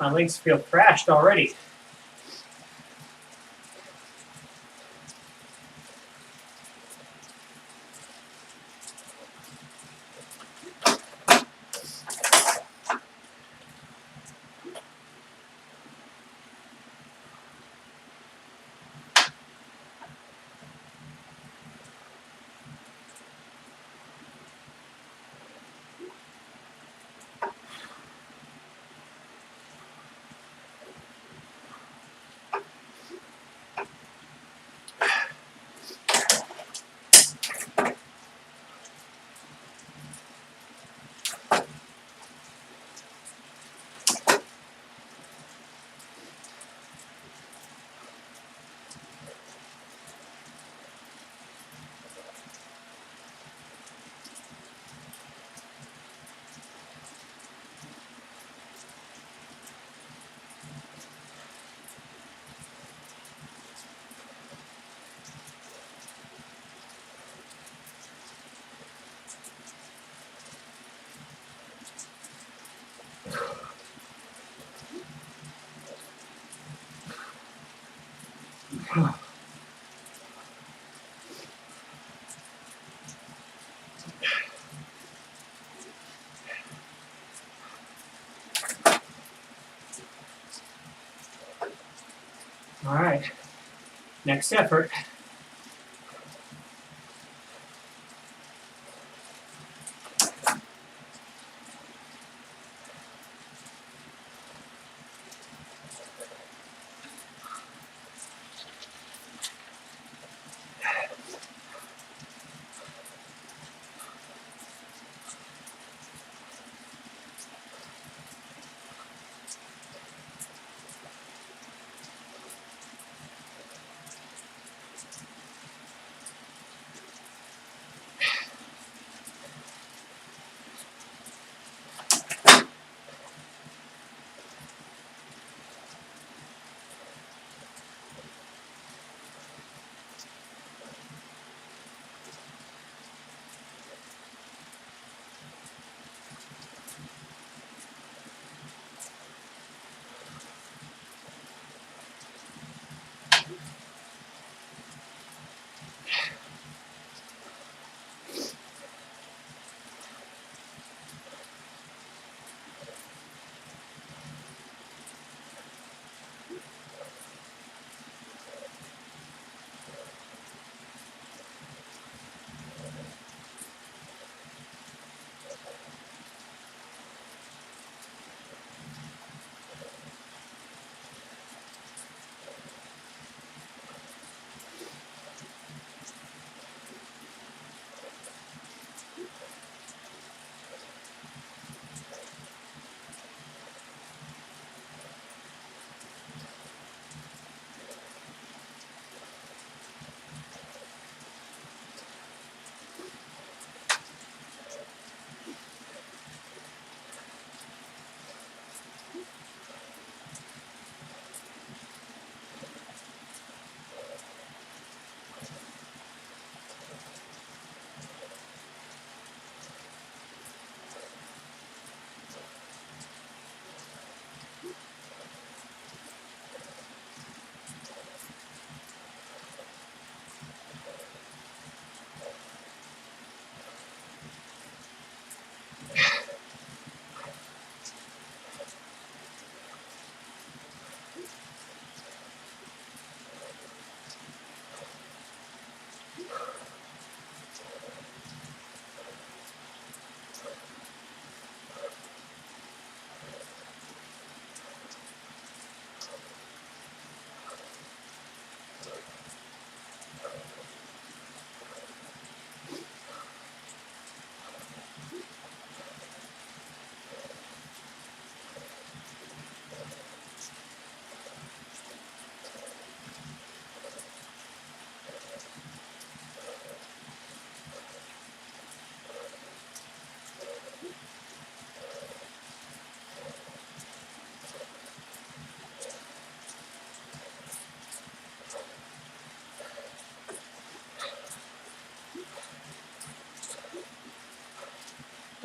Speaker 1: My legs feel thrashed already. All right, next effort.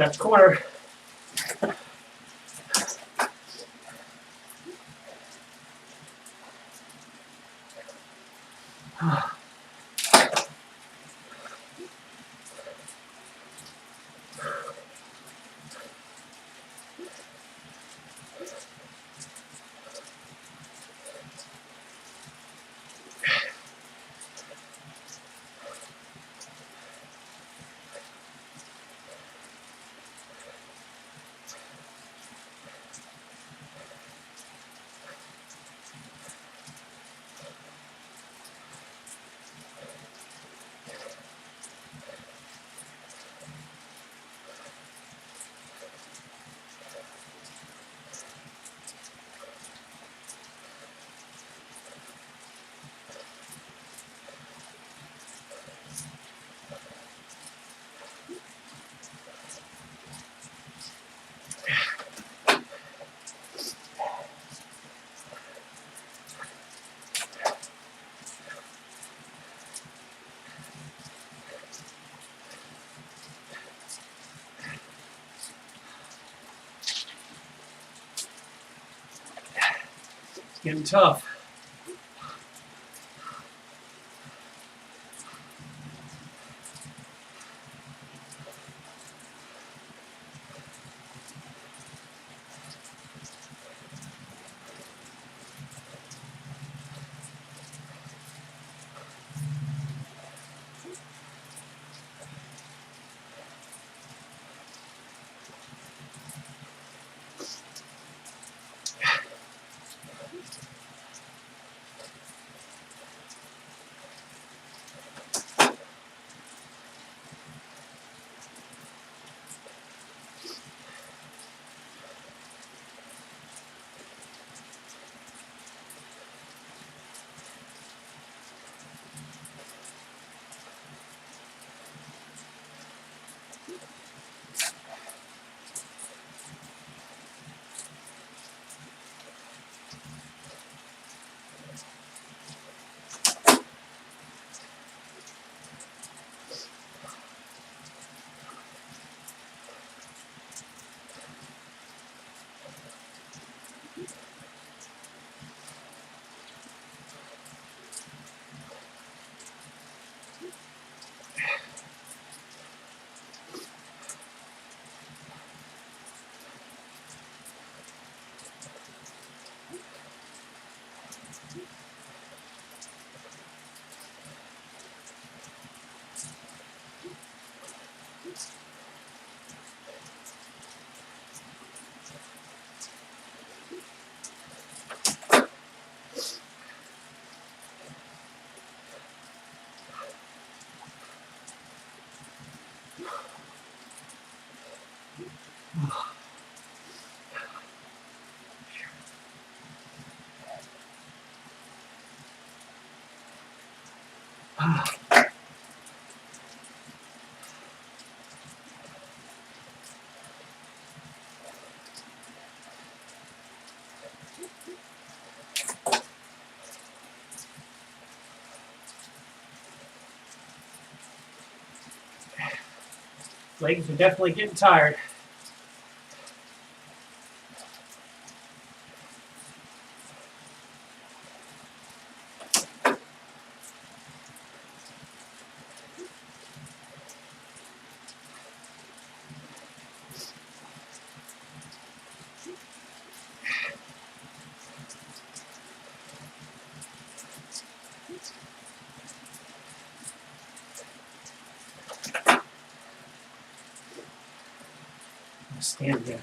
Speaker 1: That's corner. Getting tough. Legs are definitely getting tired. Stand there.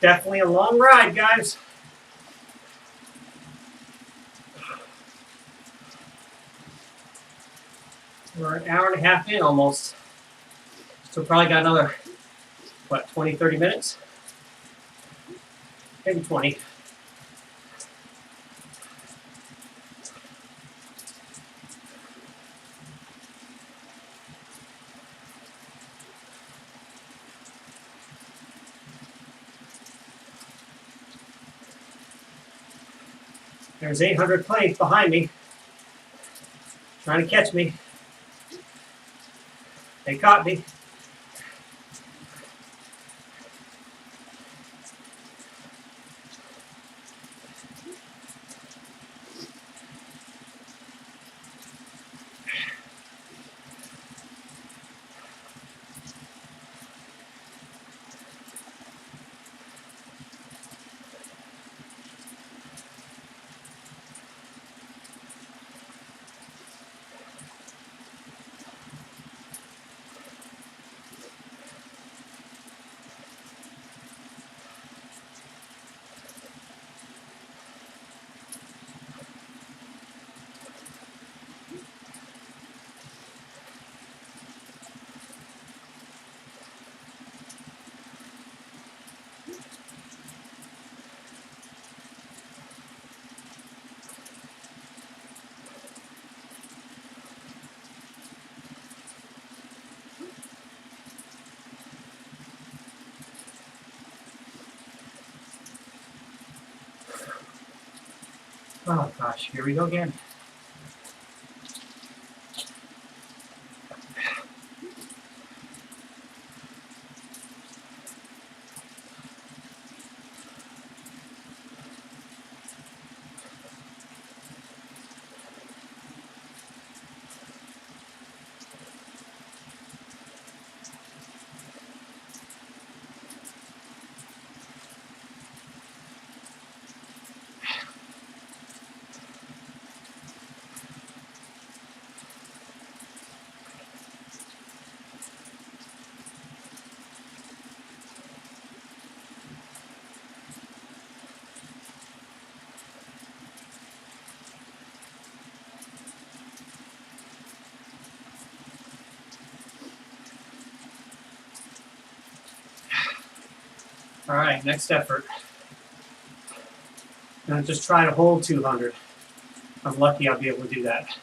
Speaker 1: Definitely a long ride, guys. We're an hour and a half in almost. So probably got another, what, 20, 30 minutes? Maybe 20. There's 800 planes behind me, trying to catch me. They caught me. Oh gosh, here we go again. All right, next effort. I'm just trying to hold 200. I'm lucky I'll be able to do that.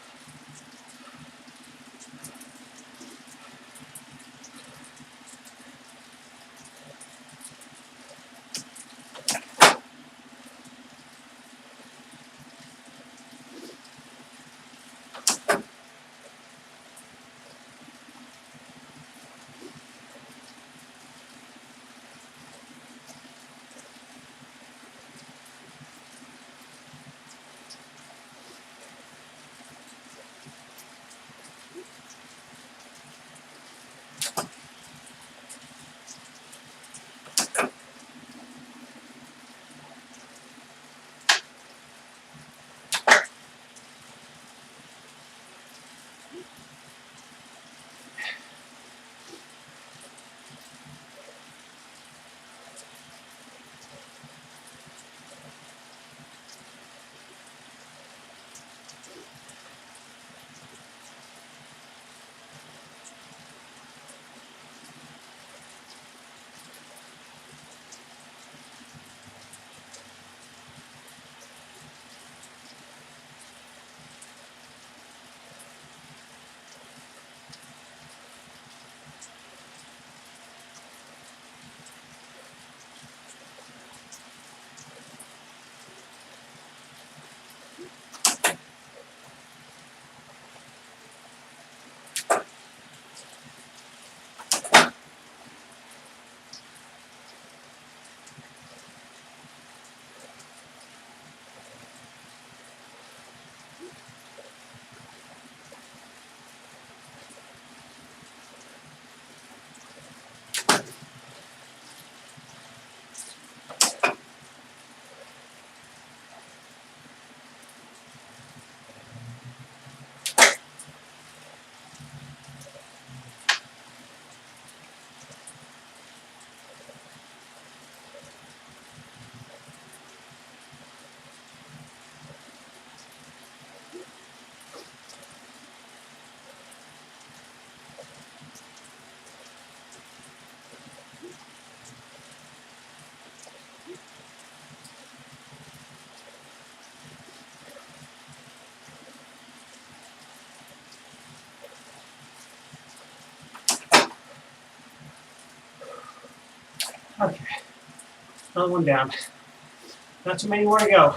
Speaker 1: Okay, another one down. Not too many more to go.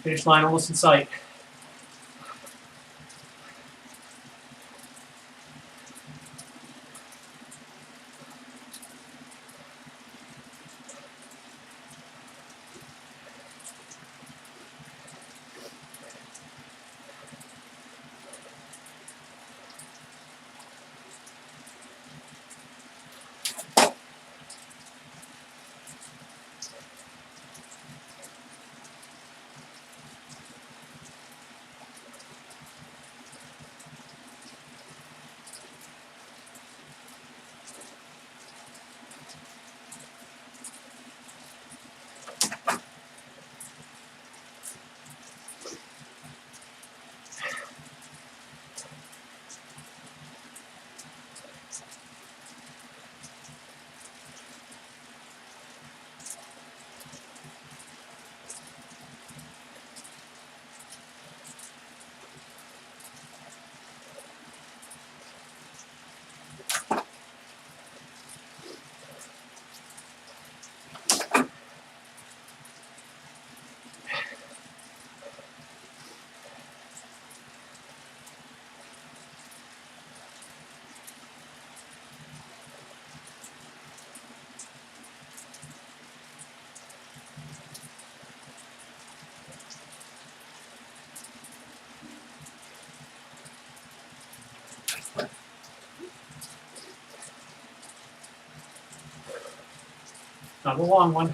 Speaker 1: Finish line almost in sight. not a long one.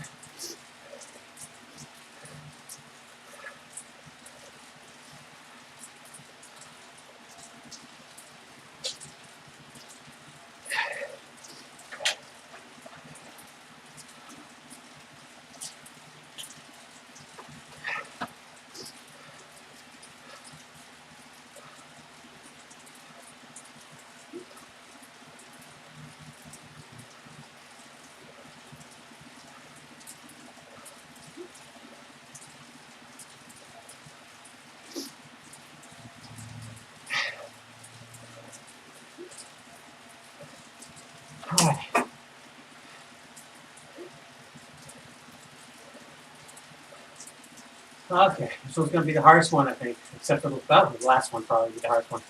Speaker 1: All right. Okay, so it's going to be the hardest one, I think, except for the last one probably be the hardest one.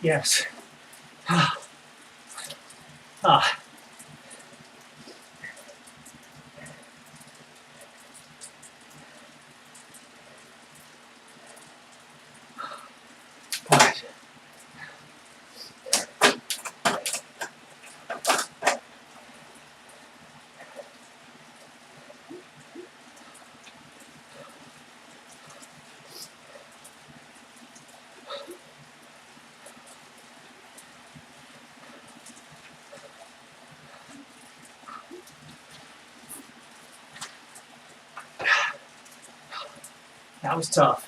Speaker 1: Yes. Ah. All right. That was tough.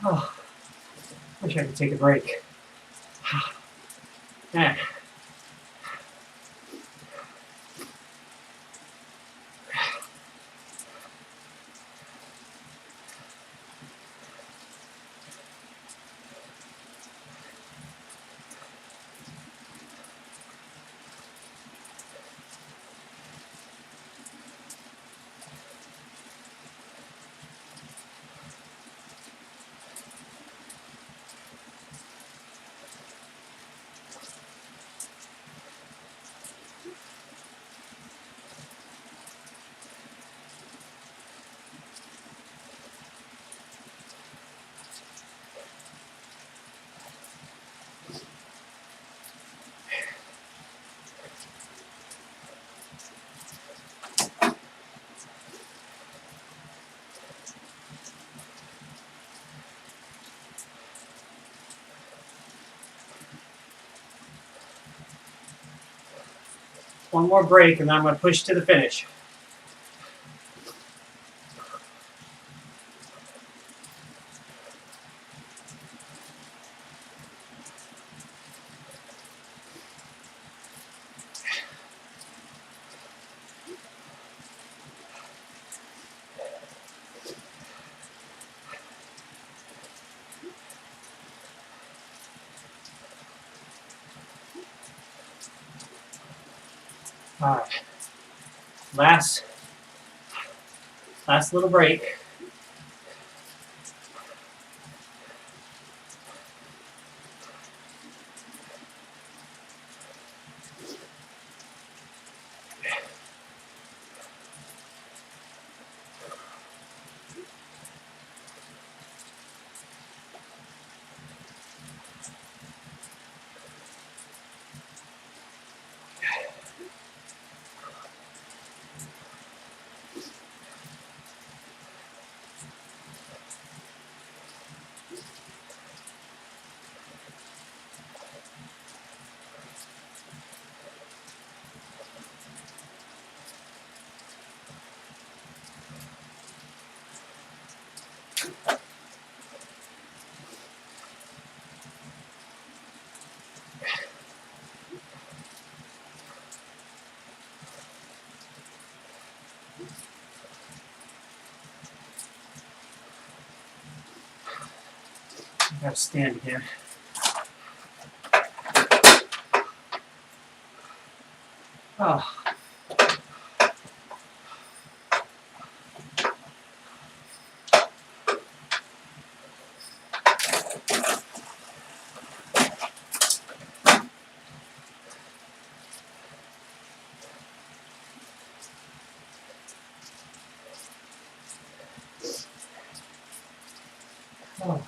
Speaker 1: Oh, wish I could take a break. Man. One more break, and then I'm going to push to the finish. All right. Last little break. I gotta stand again. Oh. Oh.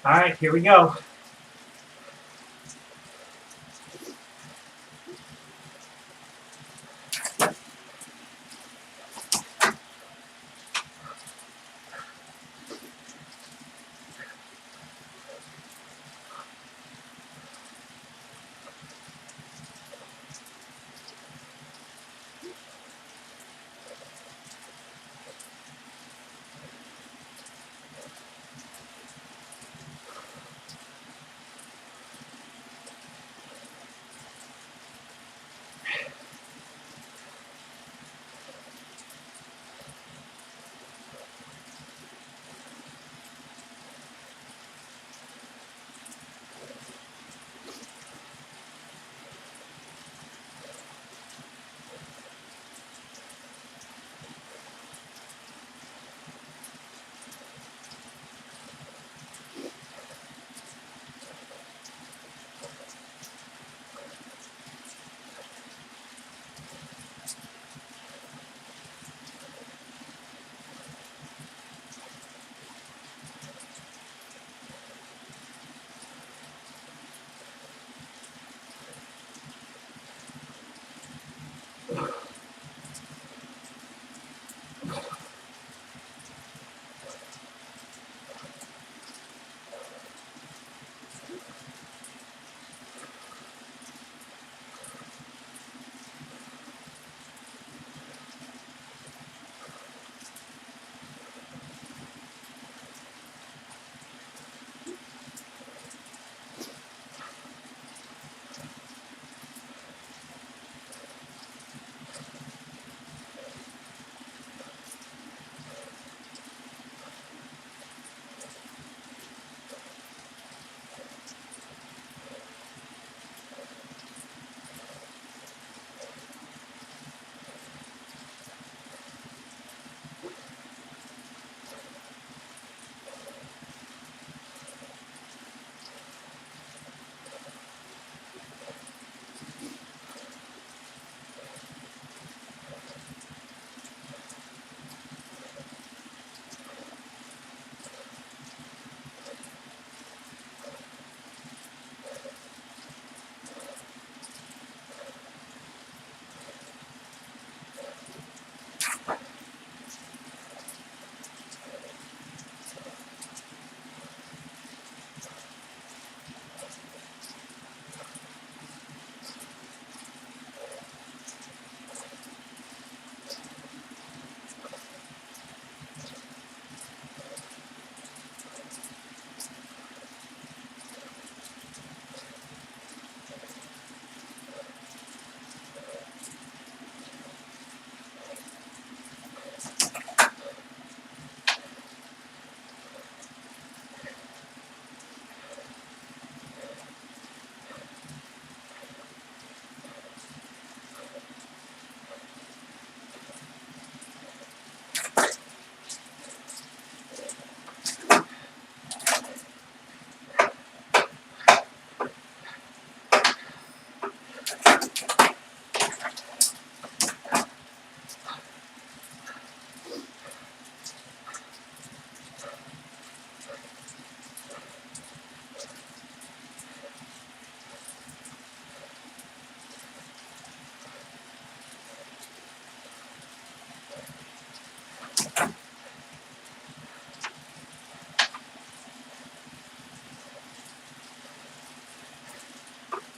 Speaker 1: All right, here we go.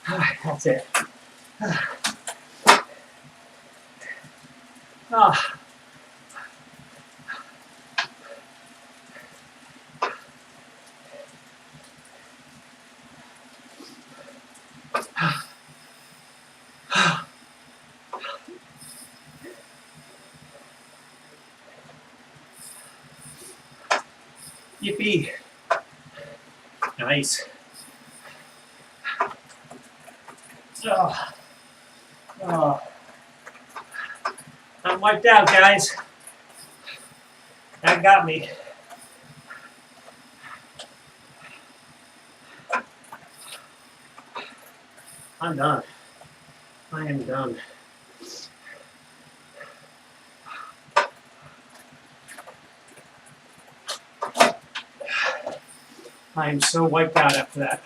Speaker 1: All right, that's it. Oh. Yippee. Nice. Oh. Oh. I'm wiped out, guys. That got me. I'm done. I am done. I am so wiped out after that.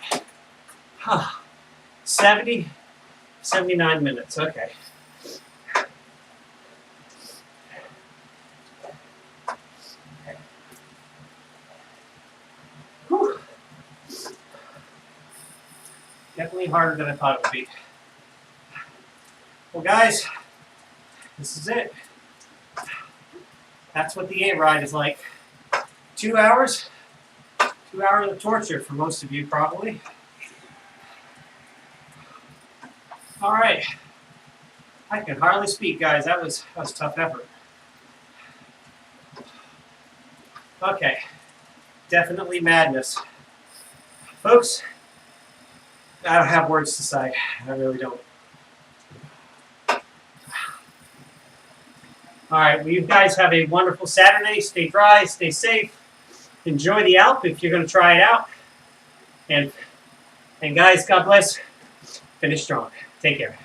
Speaker 1: 70, 79 minutes. Okay. Whew. Definitely harder than I thought it would be. Well, guys, this is it. That's what the A ride is like. 2 hours. 2 hours of torture for most of you, probably. All right. I can hardly speak, guys. That was a tough effort. Okay. Definitely madness. Folks, I don't have words to say. I really don't. All right. Well, you guys have a wonderful Saturday. Stay dry. Stay safe. Enjoy the Alp if you're going to try it out. And guys, God bless. Finish strong. Take care.